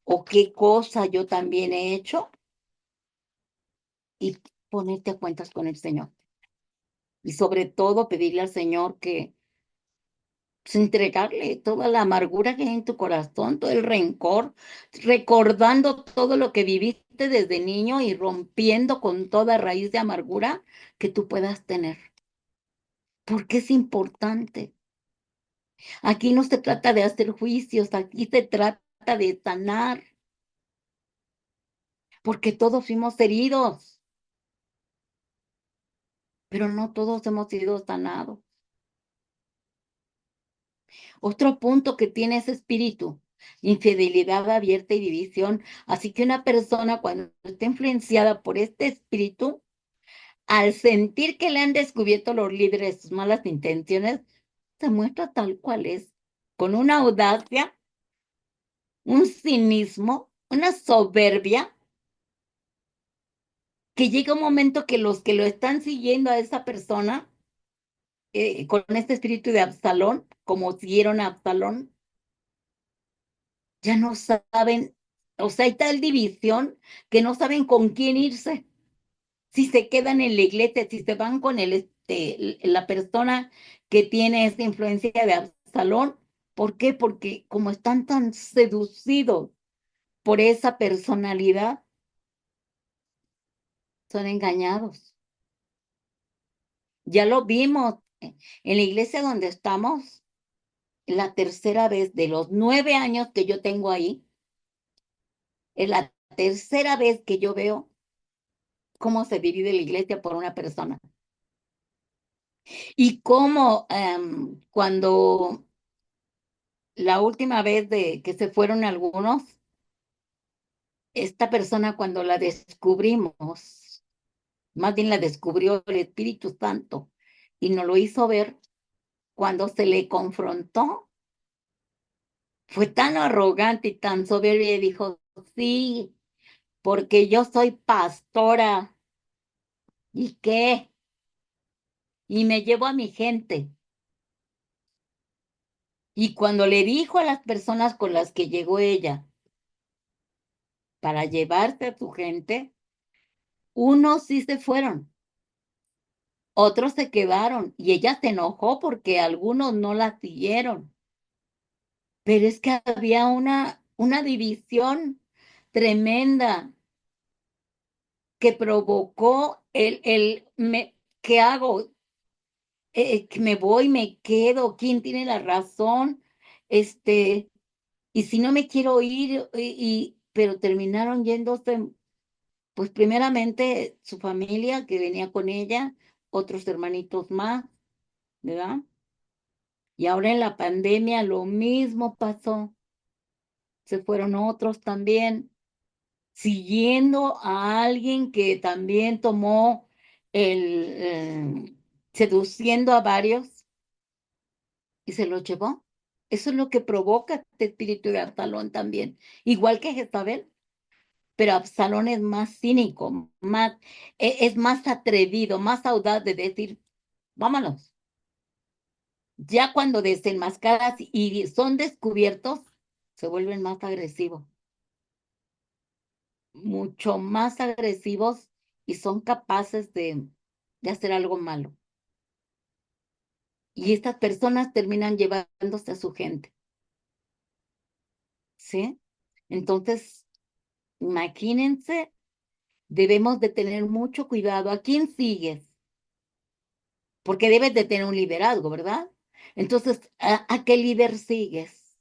o qué cosa yo también he hecho, y ponerte a cuentas con el Señor. Y sobre todo pedirle al Señor que pues, entregarle toda la amargura que hay en tu corazón, todo el rencor, recordando todo lo que viviste desde niño y rompiendo con toda raíz de amargura que tú puedas tener. Porque es importante. Aquí no se trata de hacer juicios, aquí se trata de sanar, porque todos fuimos heridos, pero no todos hemos sido sanados. Otro punto que tiene ese espíritu, infidelidad abierta y división. Así que una persona cuando está influenciada por este espíritu, al sentir que le han descubierto los líderes sus malas intenciones, se muestra tal cual es, con una audacia, un cinismo, una soberbia, que llega un momento que los que lo están siguiendo a esa persona, con este espíritu de Absalón, como siguieron a Absalón, ya no saben, o sea, hay tal división que no saben con quién irse. Si se quedan en la iglesia, si se van con la persona que tiene esa influencia de Absalón. ¿Por qué? Porque como están tan seducidos por esa personalidad, son engañados. Ya lo vimos en la iglesia donde estamos, la tercera vez de los 9 años que yo tengo ahí, es la tercera vez que yo veo cómo se divide la iglesia por una persona. Y cómo cuando la última vez de que se fueron algunos, esta persona cuando la descubrimos, más bien la descubrió el Espíritu Santo y nos lo hizo ver cuando se le confrontó, fue tan arrogante y tan soberbia y dijo, sí, porque yo soy pastora. ¿Y qué? Y me llevo a mi gente. Y cuando le dijo a las personas con las que llegó ella para llevarse a su gente, unos sí se fueron, otros se quedaron y ella se enojó porque algunos no la siguieron. Pero es que había una división tremenda que provocó ¿qué hago? Que me voy, me quedo, ¿quién tiene la razón? Este, y si no me quiero ir, pero terminaron yéndose, pues primeramente su familia que venía con ella, otros hermanitos más, ¿verdad? Y ahora en la pandemia lo mismo pasó, se fueron otros también, siguiendo a alguien que también tomó seduciendo a varios y se los llevó. Eso es lo que provoca este espíritu de Absalón también, igual que Jezabel, pero Absalón es más cínico, es más atrevido, más audaz de decir, vámonos. Ya cuando desenmascaras y son descubiertos, se vuelven más agresivos, mucho más agresivos y son capaces de hacer algo malo. Y estas personas terminan llevándose a su gente, ¿sí? Entonces, imagínense, debemos de tener mucho cuidado. ¿A quién sigues? Porque debes de tener un liderazgo, ¿verdad? Entonces, ¿a qué líder sigues?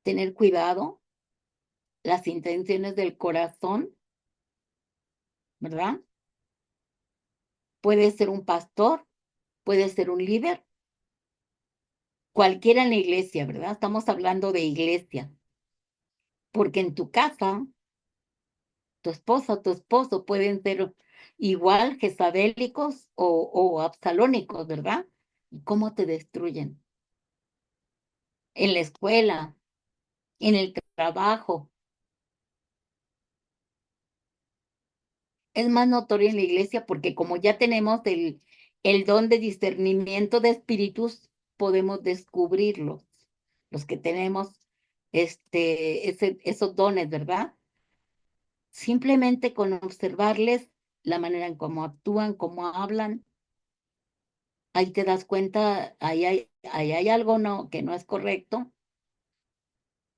Tener cuidado, las intenciones del corazón, ¿verdad? Puede ser un pastor, puede ser un líder, cualquiera en la iglesia, ¿verdad? Estamos hablando de iglesia, porque en tu casa, tu esposa o tu esposo pueden ser igual jezabélicos o absalónicos, ¿verdad? ¿Y cómo te destruyen? En la escuela, en el trabajo. Es más notorio en la iglesia porque como ya tenemos el don de discernimiento de espíritus, podemos descubrirlos. Los que tenemos esos dones, ¿verdad? Simplemente con observarles la manera en cómo actúan, cómo hablan, ahí te das cuenta, ahí hay algo que no es correcto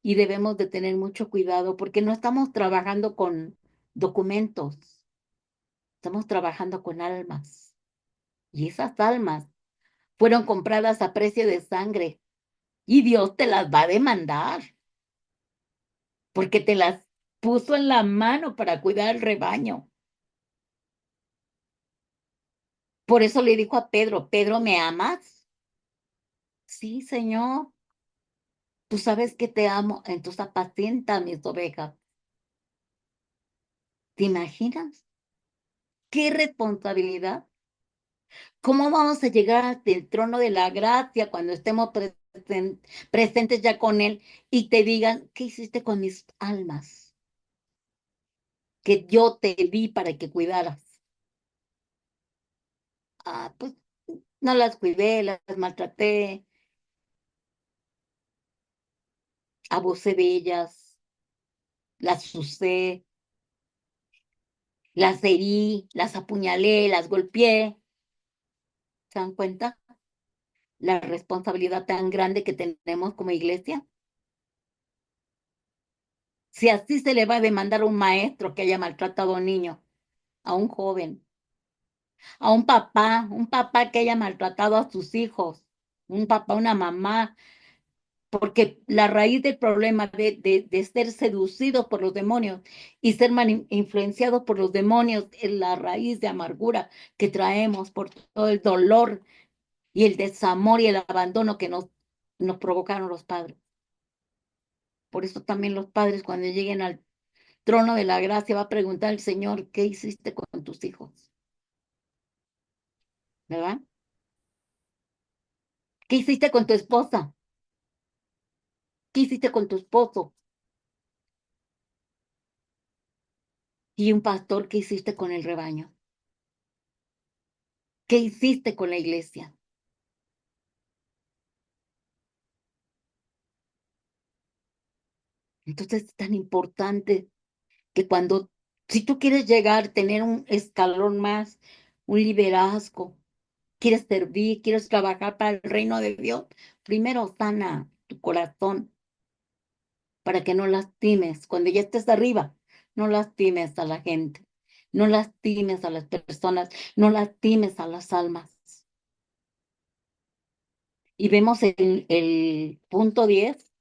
y debemos de tener mucho cuidado porque no estamos trabajando con documentos, estamos trabajando con almas y esas almas fueron compradas a precio de sangre y Dios te las va a demandar porque te las puso en la mano para cuidar el rebaño. Por eso le dijo a Pedro, Pedro, ¿me amas? Sí, Señor. Tú sabes que te amo, entonces apacienta mis ovejas. ¿Te imaginas? ¿Qué responsabilidad? ¿Cómo vamos a llegar hasta el trono de la gracia cuando estemos presentes ya con Él y te digan, ¿qué hiciste con mis almas? Que yo te di para que cuidaras. Ah, pues no las cuidé, las maltraté, abusé de ellas, las usé, las herí, las apuñalé, las golpeé. ¿Se dan cuenta? La responsabilidad tan grande que tenemos como iglesia. Si así se le va a demandar a un maestro que haya maltratado a un niño, a un joven, a un papá que haya maltratado a sus hijos, un papá, una mamá, porque la raíz del problema de ser seducidos por los demonios y ser influenciados por los demonios es la raíz de amargura que traemos por todo el dolor y el desamor y el abandono que nos provocaron los padres. Por eso también los padres cuando lleguen al trono de la gracia va a preguntar al Señor, ¿qué hiciste con tus hijos? ¿Verdad? ¿Qué hiciste con tu esposa? ¿Qué hiciste con tu esposo? Y un pastor, ¿qué hiciste con el rebaño? ¿Qué hiciste con la iglesia? Entonces es tan importante que si tú quieres llegar, tener un escalón más, un liderazgo, quieres servir, quieres trabajar para el reino de Dios, primero sana tu corazón para que no lastimes. Cuando ya estés arriba, no lastimes a la gente, no lastimes a las personas, no lastimes a las almas. Y vemos el punto 10,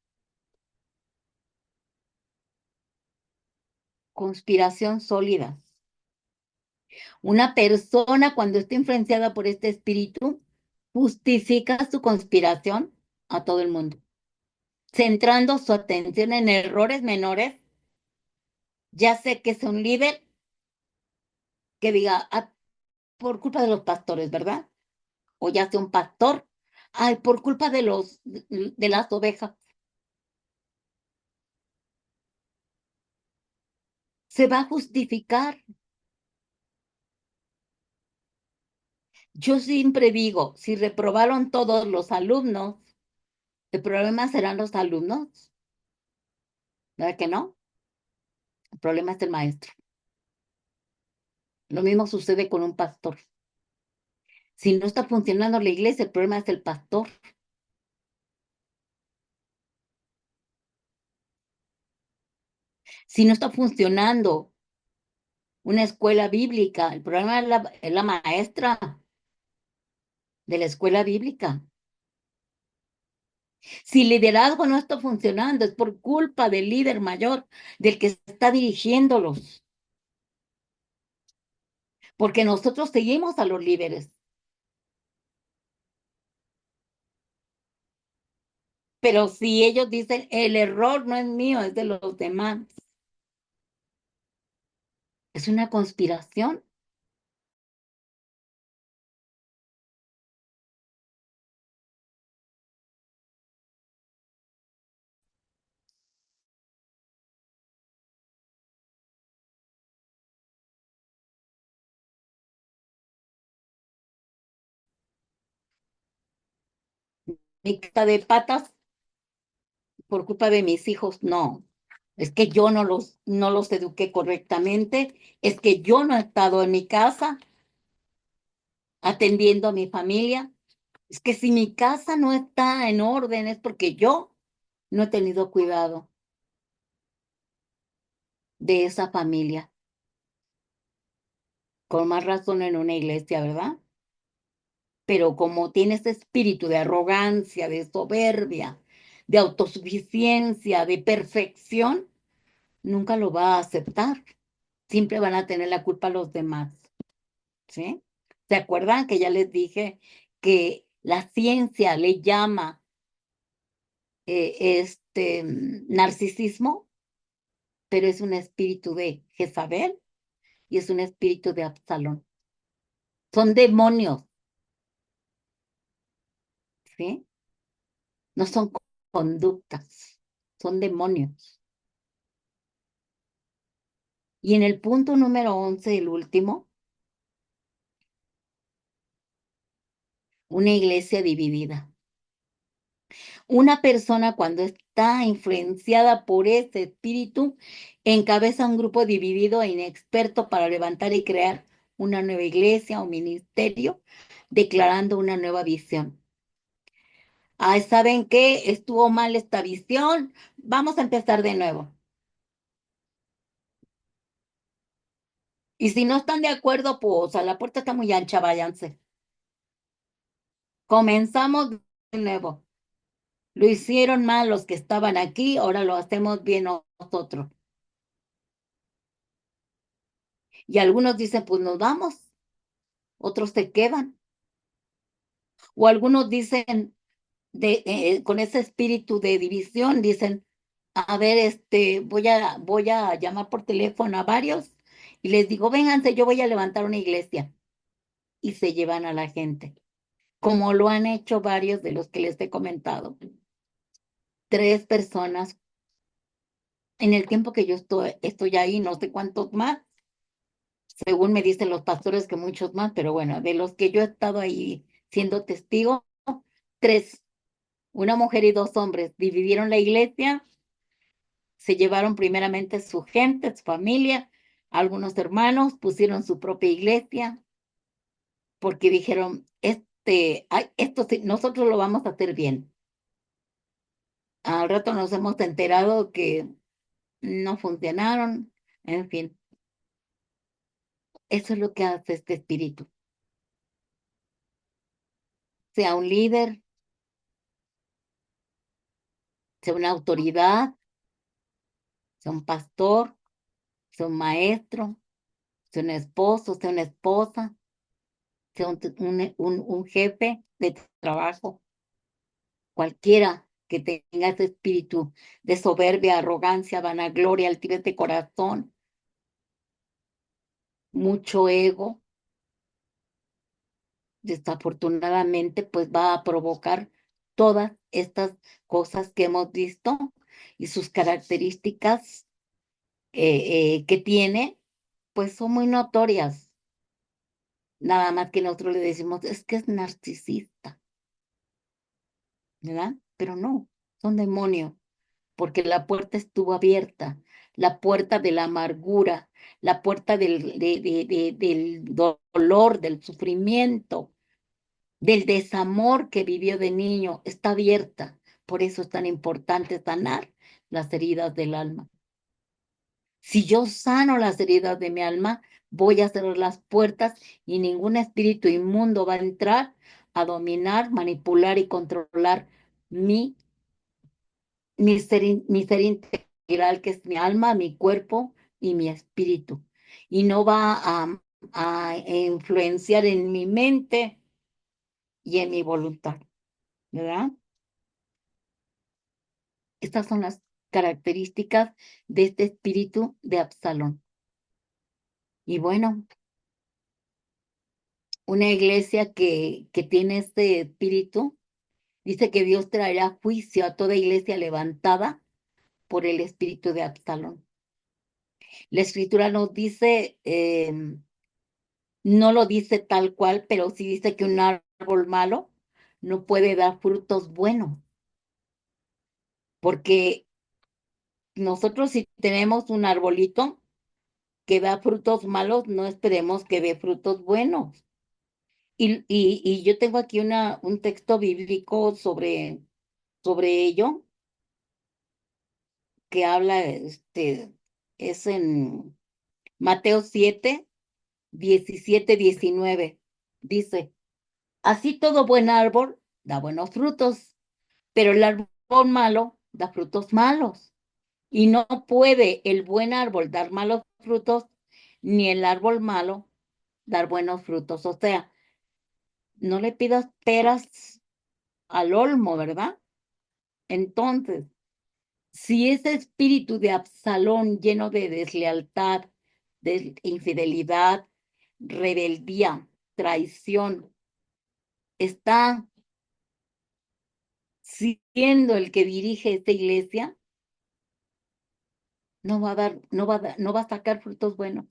conspiración sólida. Una persona cuando está influenciada por este espíritu, justifica su conspiración a todo el mundo, centrando su atención en errores menores, ya sé que es un líder que diga, "Ah, por culpa de los pastores, ¿verdad? O ya sea un pastor, ay, por culpa de las ovejas, se va a justificar. Yo siempre digo, si reprobaron todos los alumnos, el problema serán los alumnos, ¿verdad que no? El problema es el maestro. Lo mismo sucede con un pastor. Si no está funcionando la iglesia, el problema es el pastor. Si no está funcionando una escuela bíblica, el problema es la maestra de la escuela bíblica. Si el liderazgo no está funcionando, es por culpa del líder mayor, del que está dirigiéndolos, porque nosotros seguimos a los líderes. Pero si ellos dicen, el error no es mío, es de los demás, es una conspiración. Mixta de patas, por culpa de mis hijos, no. Es que yo no los eduqué correctamente, es que yo no he estado en mi casa atendiendo a mi familia. Es que si mi casa no está en orden es porque yo no he tenido cuidado de esa familia. Con más razón en una iglesia, ¿verdad? Pero como tiene ese espíritu de arrogancia, de soberbia, de autosuficiencia, de perfección, nunca lo va a aceptar. Siempre van a tener la culpa los demás, ¿sí? ¿Se acuerdan que ya les dije que la ciencia le llama narcisismo, pero es un espíritu de Jezabel y es un espíritu de Absalón? Son demonios, ¿sí? No son conductas, son demonios. Y en el punto número 11, el último, una iglesia dividida. Una persona cuando está influenciada por ese espíritu, encabeza un grupo dividido e inexperto para levantar y crear una nueva iglesia o ministerio, declarando una nueva visión. Ay, ¿saben qué? Estuvo mal esta visión. Vamos a empezar de nuevo. Y si no están de acuerdo, pues a la puerta está muy ancha, váyanse. Comenzamos de nuevo. Lo hicieron mal los que estaban aquí, ahora lo hacemos bien nosotros. Y algunos dicen, pues nos vamos, otros se quedan. O algunos dicen, con ese espíritu de división, dicen, a ver, voy a llamar por teléfono a varios y les digo, vénganse, yo voy a levantar una iglesia. Y se llevan a la gente, como lo han hecho varios de los que les he comentado. 3 personas, en el tiempo que yo estoy ahí, no sé cuántos más, según me dicen los pastores que muchos más, pero bueno, de los que yo he estado ahí siendo testigo, 3, una mujer y 2 hombres, dividieron la iglesia, se llevaron primeramente su gente, su familia, algunos hermanos, pusieron su propia iglesia, porque dijeron, esto sí, nosotros lo vamos a hacer bien. Al rato nos hemos enterado que no funcionaron, en fin, eso es lo que hace este espíritu. Sea un líder, sea una autoridad, sea un pastor, sea un maestro, sea un esposo, sea una esposa, sea un jefe de trabajo, cualquiera que tenga ese espíritu de soberbia, arrogancia, vanagloria, altivez de corazón, mucho ego, desafortunadamente, pues va a provocar todas estas cosas que hemos visto y sus características que tiene, pues son muy notorias. Nada más que nosotros le decimos, es que es narcisista, ¿verdad? Pero no, son demonios, porque la puerta estuvo abierta, la puerta de la amargura, la puerta del dolor, del sufrimiento, del desamor que vivió de niño, está abierta. Por eso es tan importante sanar las heridas del alma. Si yo sano las heridas de mi alma, voy a cerrar las puertas y ningún espíritu inmundo va a entrar a dominar, manipular y controlar mi, mi ser integral, que es mi alma, mi cuerpo y mi espíritu. Y no va a influenciar en mi mente y en mi voluntad, ¿verdad? Estas son las características de este espíritu de Absalón. Y bueno, una iglesia que tiene este espíritu, dice que Dios traerá juicio a toda iglesia levantada por el espíritu de Absalón. La escritura nos dice, no lo dice tal cual, pero sí dice que un árbol malo no puede dar frutos buenos. porque nosotros si tenemos un arbolito que da frutos malos, no esperemos que dé frutos buenos. Y yo tengo aquí un texto bíblico sobre ello, que habla, es en Mateo 7, 17, 19. Dice, así todo buen árbol da buenos frutos, pero el árbol malo da frutos malos. Y no puede el buen árbol dar malos frutos, ni el árbol malo dar buenos frutos. O sea, no le pidas peras al olmo, ¿verdad? Entonces, si ese espíritu de Absalón lleno de deslealtad, de infidelidad, rebeldía, traición, está siendo el que dirige esta iglesia, no va a sacar frutos buenos.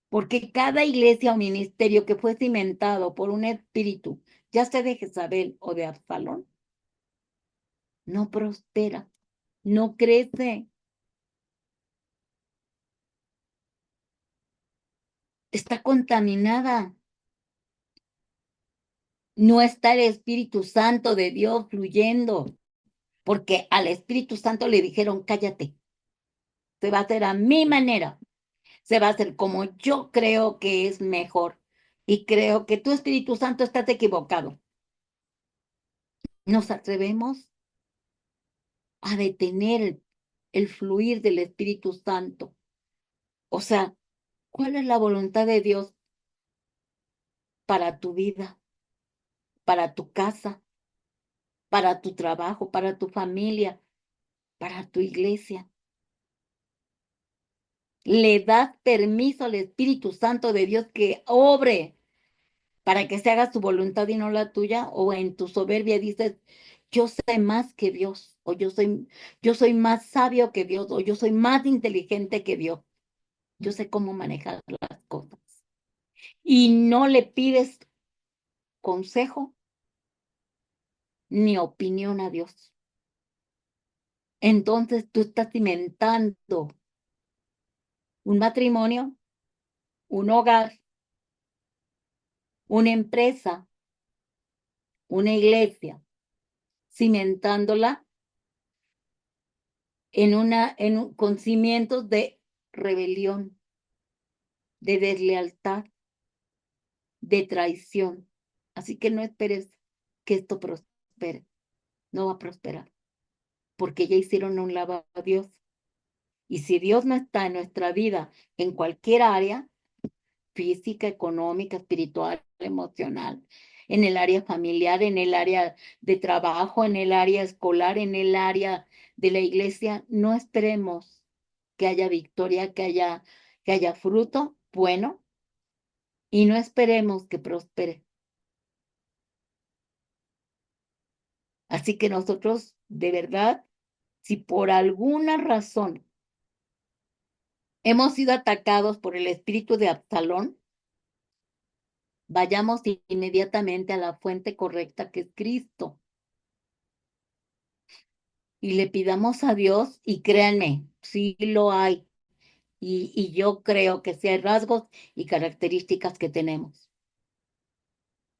Porque cada iglesia o ministerio que fue cimentado por un espíritu, ya sea de Jezabel o de Absalón, no prospera, no crece, está contaminada. No está el Espíritu Santo de Dios fluyendo, porque al Espíritu Santo le dijeron, cállate, se va a hacer a mi manera, se va a hacer como yo creo que es mejor. Y creo que tu Espíritu Santo estás equivocado. Nos atrevemos a detener el fluir del Espíritu Santo. O sea, ¿cuál es la voluntad de Dios para tu vida, para tu casa, para tu trabajo, para tu familia, para tu iglesia? Le das permiso al Espíritu Santo de Dios que obre para que se haga su voluntad y no la tuya, o en tu soberbia dices, yo sé más que Dios, o yo soy más sabio que Dios, o yo soy más inteligente que Dios. Yo sé cómo manejar las cosas. Y no le pides consejo ni opinión a Dios. Entonces tú estás cimentando un matrimonio, un hogar, una empresa, una iglesia, cimentándola con cimientos de rebelión, de deslealtad, de traición. Así que no esperes que esto prospere. No va a prosperar, porque ya hicieron a un lado a Dios. Y si Dios no está en nuestra vida, en cualquier área, física, económica, espiritual, emocional, en el área familiar, en el área de trabajo, en el área escolar, en el área de la iglesia, no esperemos que haya victoria, que haya fruto bueno, y no esperemos que prospere. Así que nosotros, de verdad, si por alguna razón hemos sido atacados por el espíritu de Absalón, vayamos inmediatamente a la fuente correcta, que es Cristo, y le pidamos a Dios, y créanme, sí lo hay, y yo creo que sí hay rasgos y características que tenemos.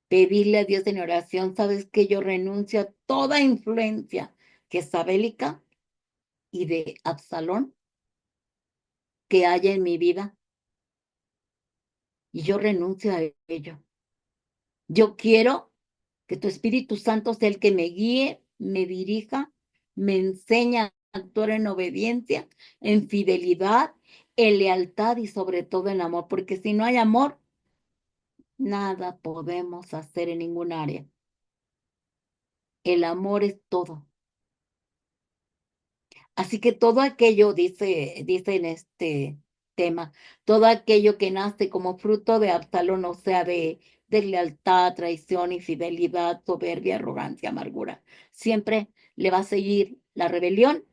Pedirle a Dios en oración, sabes que yo renuncio a toda influencia jezabélica y de Absalón que haya en mi vida, y yo renuncio a ello. Yo quiero que tu Espíritu Santo sea el que me guíe, me dirija, me enseñe a actuar en obediencia, en fidelidad, en lealtad y sobre todo en amor, porque si no hay amor, nada podemos hacer en ningún área. El amor es todo. Así que todo aquello, dice en este tema, todo aquello que nace como fruto de Absalón, o sea, de lealtad, traición, infidelidad, soberbia, arrogancia, amargura, siempre le va a seguir la rebelión,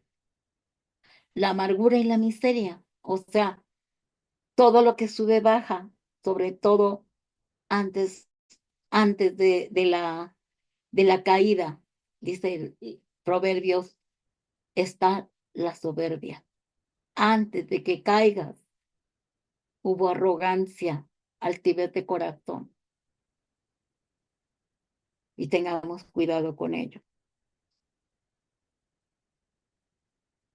la amargura y la miseria. O sea, todo lo que sube baja, sobre todo antes, antes de la caída. dice Proverbios, está la soberbia. Antes de que caigas, hubo arrogancia, altivez de corazón. Y tengamos cuidado con ello.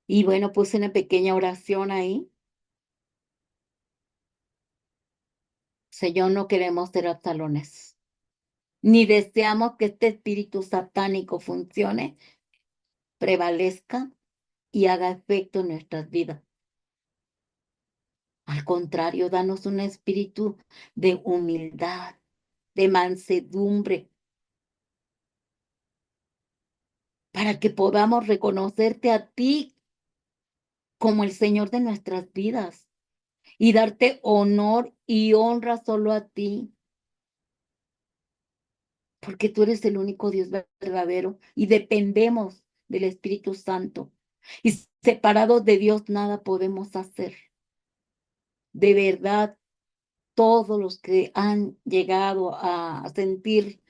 Y bueno, puse una pequeña oración ahí. Señor, no queremos ser absalones, ni deseamos que este espíritu satánico funcione, prevalezca y haga efecto en nuestras vidas. Al contrario, danos un espíritu de humildad, de mansedumbre, para que podamos reconocerte a ti como el Señor de nuestras vidas y darte honor y honra solo a ti, porque tú eres el único Dios verdadero y dependemos del Espíritu Santo. Y separados de Dios nada podemos hacer. De verdad, todos los que han llegado a sentirse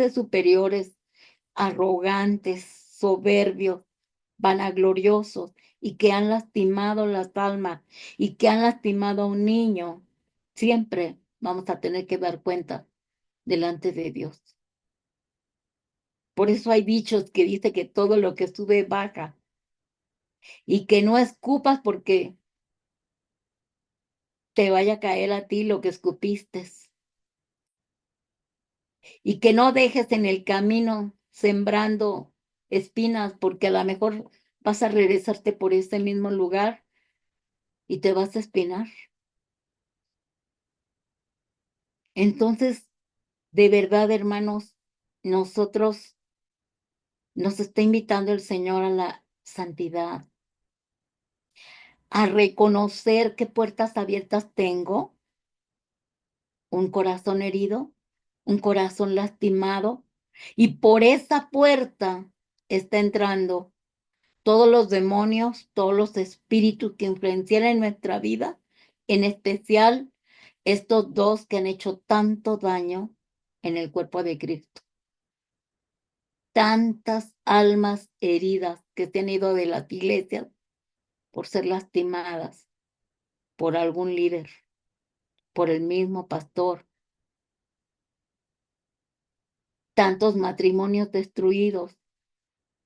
superiores, arrogantes, soberbios, vanagloriosos y que han lastimado las almas y que han lastimado a un niño, siempre vamos a tener que dar cuenta delante de Dios. Por eso hay dichos que dice que todo lo que sube baja y que no escupas porque te vaya a caer a ti lo que escupiste y que no dejes en el camino sembrando espinas porque a lo mejor vas a regresarte por ese mismo lugar y te vas a espinar. Entonces, de verdad, hermanos, nosotros nos está invitando el Señor a la santidad, a reconocer qué puertas abiertas tengo, un corazón herido, un corazón lastimado, y por esa puerta está entrando todos los demonios, todos los espíritus que influencian en nuestra vida, en especial estos dos que han hecho tanto daño en el cuerpo de Cristo. Tantas almas heridas que se han ido de las iglesias por ser lastimadas por algún líder, por el mismo pastor. Tantos matrimonios destruidos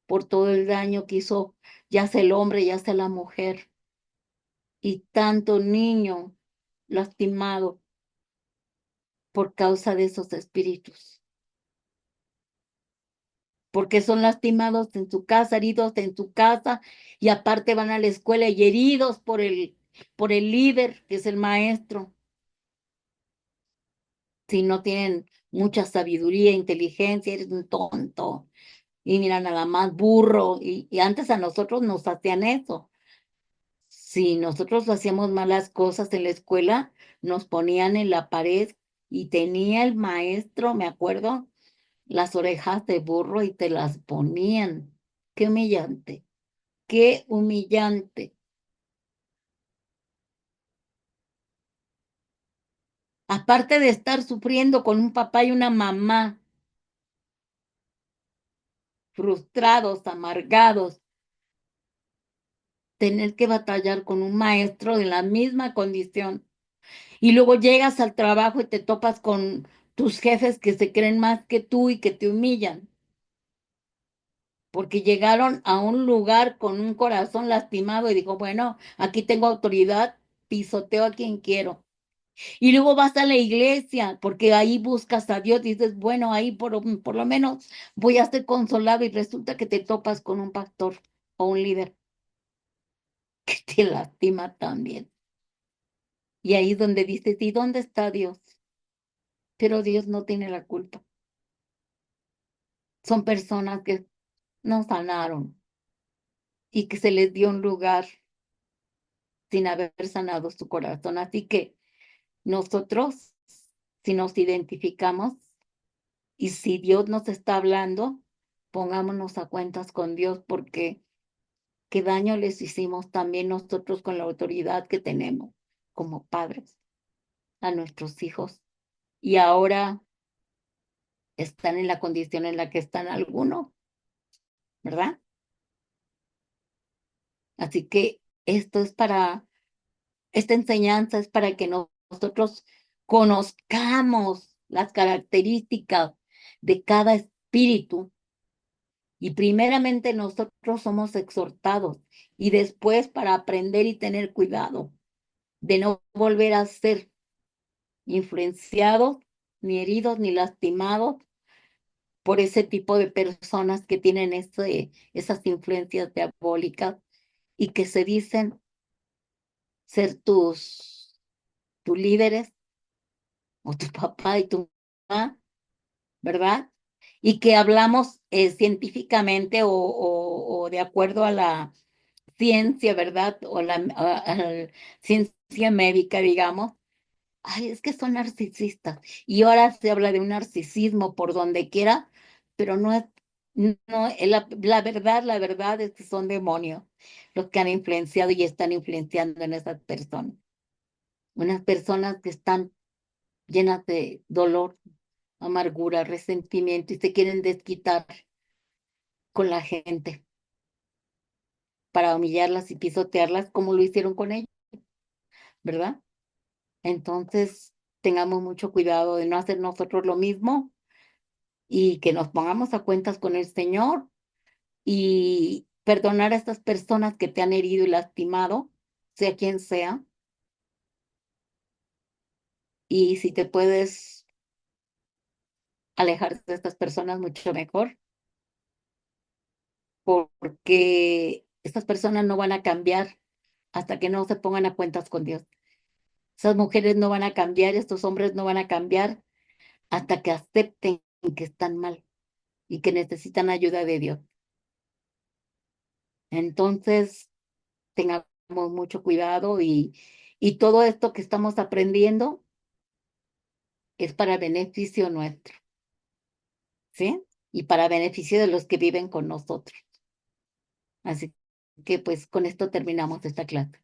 por todo el daño que hizo ya sea el hombre, ya sea la mujer. Y tanto niño lastimado por causa de esos espíritus. Porque son lastimados en su casa, heridos en su casa, y aparte van a la escuela y heridos por el líder, que es el maestro. Si no tienen mucha sabiduría, inteligencia, eres un tonto. Y mira, nada más burro. Y antes a nosotros nos hacían eso. Si nosotros hacíamos malas cosas en la escuela, nos ponían en la pared y tenía el maestro, me acuerdo, las orejas de burro y te las ponían. Qué humillante, qué humillante. Aparte de estar sufriendo con un papá y una mamá frustrados, amargados, tener que batallar con un maestro de la misma condición. Y luego llegas al trabajo y te topas con tus jefes que se creen más que tú y que te humillan, porque llegaron a un lugar con un corazón lastimado y dijo, bueno, aquí tengo autoridad, pisoteo a quien quiero. Y luego vas a la iglesia, porque ahí buscas a Dios, y dices, bueno, ahí por lo menos voy a ser consolado y resulta que te topas con un pastor o un líder que te lastima también. Y ahí es donde dices, ¿y dónde está Dios? Pero Dios no tiene la culpa. Son personas que no sanaron y que se les dio un lugar sin haber sanado su corazón. Así que nosotros, si nos identificamos y si Dios nos está hablando, pongámonos a cuentas con Dios porque qué daño les hicimos también nosotros con la autoridad que tenemos como padres a nuestros hijos. Y ahora están en la condición en la que están algunos, ¿verdad? Así que esta enseñanza es para que nosotros conozcamos las características de cada espíritu y primeramente nosotros somos exhortados y después para aprender y tener cuidado de no volver a ser influenciados, ni heridos, ni lastimados por ese tipo de personas que tienen esas influencias diabólicas y que se dicen ser tus líderes o tu papá y tu mamá, ¿verdad? Y que hablamos científicamente o de acuerdo a la ciencia, ¿verdad? O a la ciencia médica, digamos. Ay, es que son narcisistas. Y ahora se habla de un narcisismo por donde quiera, pero no es, no, la verdad es que son demonios los que han influenciado y están influenciando en esas personas. Unas personas que están llenas de dolor, amargura, resentimiento y se quieren desquitar con la gente para humillarlas y pisotearlas como lo hicieron con ellos, ¿verdad? Entonces, tengamos mucho cuidado de no hacer nosotros lo mismo y que nos pongamos a cuentas con el Señor y perdonar a estas personas que te han herido y lastimado, sea quien sea, y si te puedes alejar de estas personas, mucho mejor, porque estas personas no van a cambiar hasta que no se pongan a cuentas con Dios. Esas mujeres no van a cambiar, estos hombres no van a cambiar hasta que acepten que están mal y que necesitan ayuda de Dios. Entonces, tengamos mucho cuidado y todo esto que estamos aprendiendo es para beneficio nuestro, ¿sí? Y para beneficio de los que viven con nosotros. Así que pues con esto terminamos esta clase.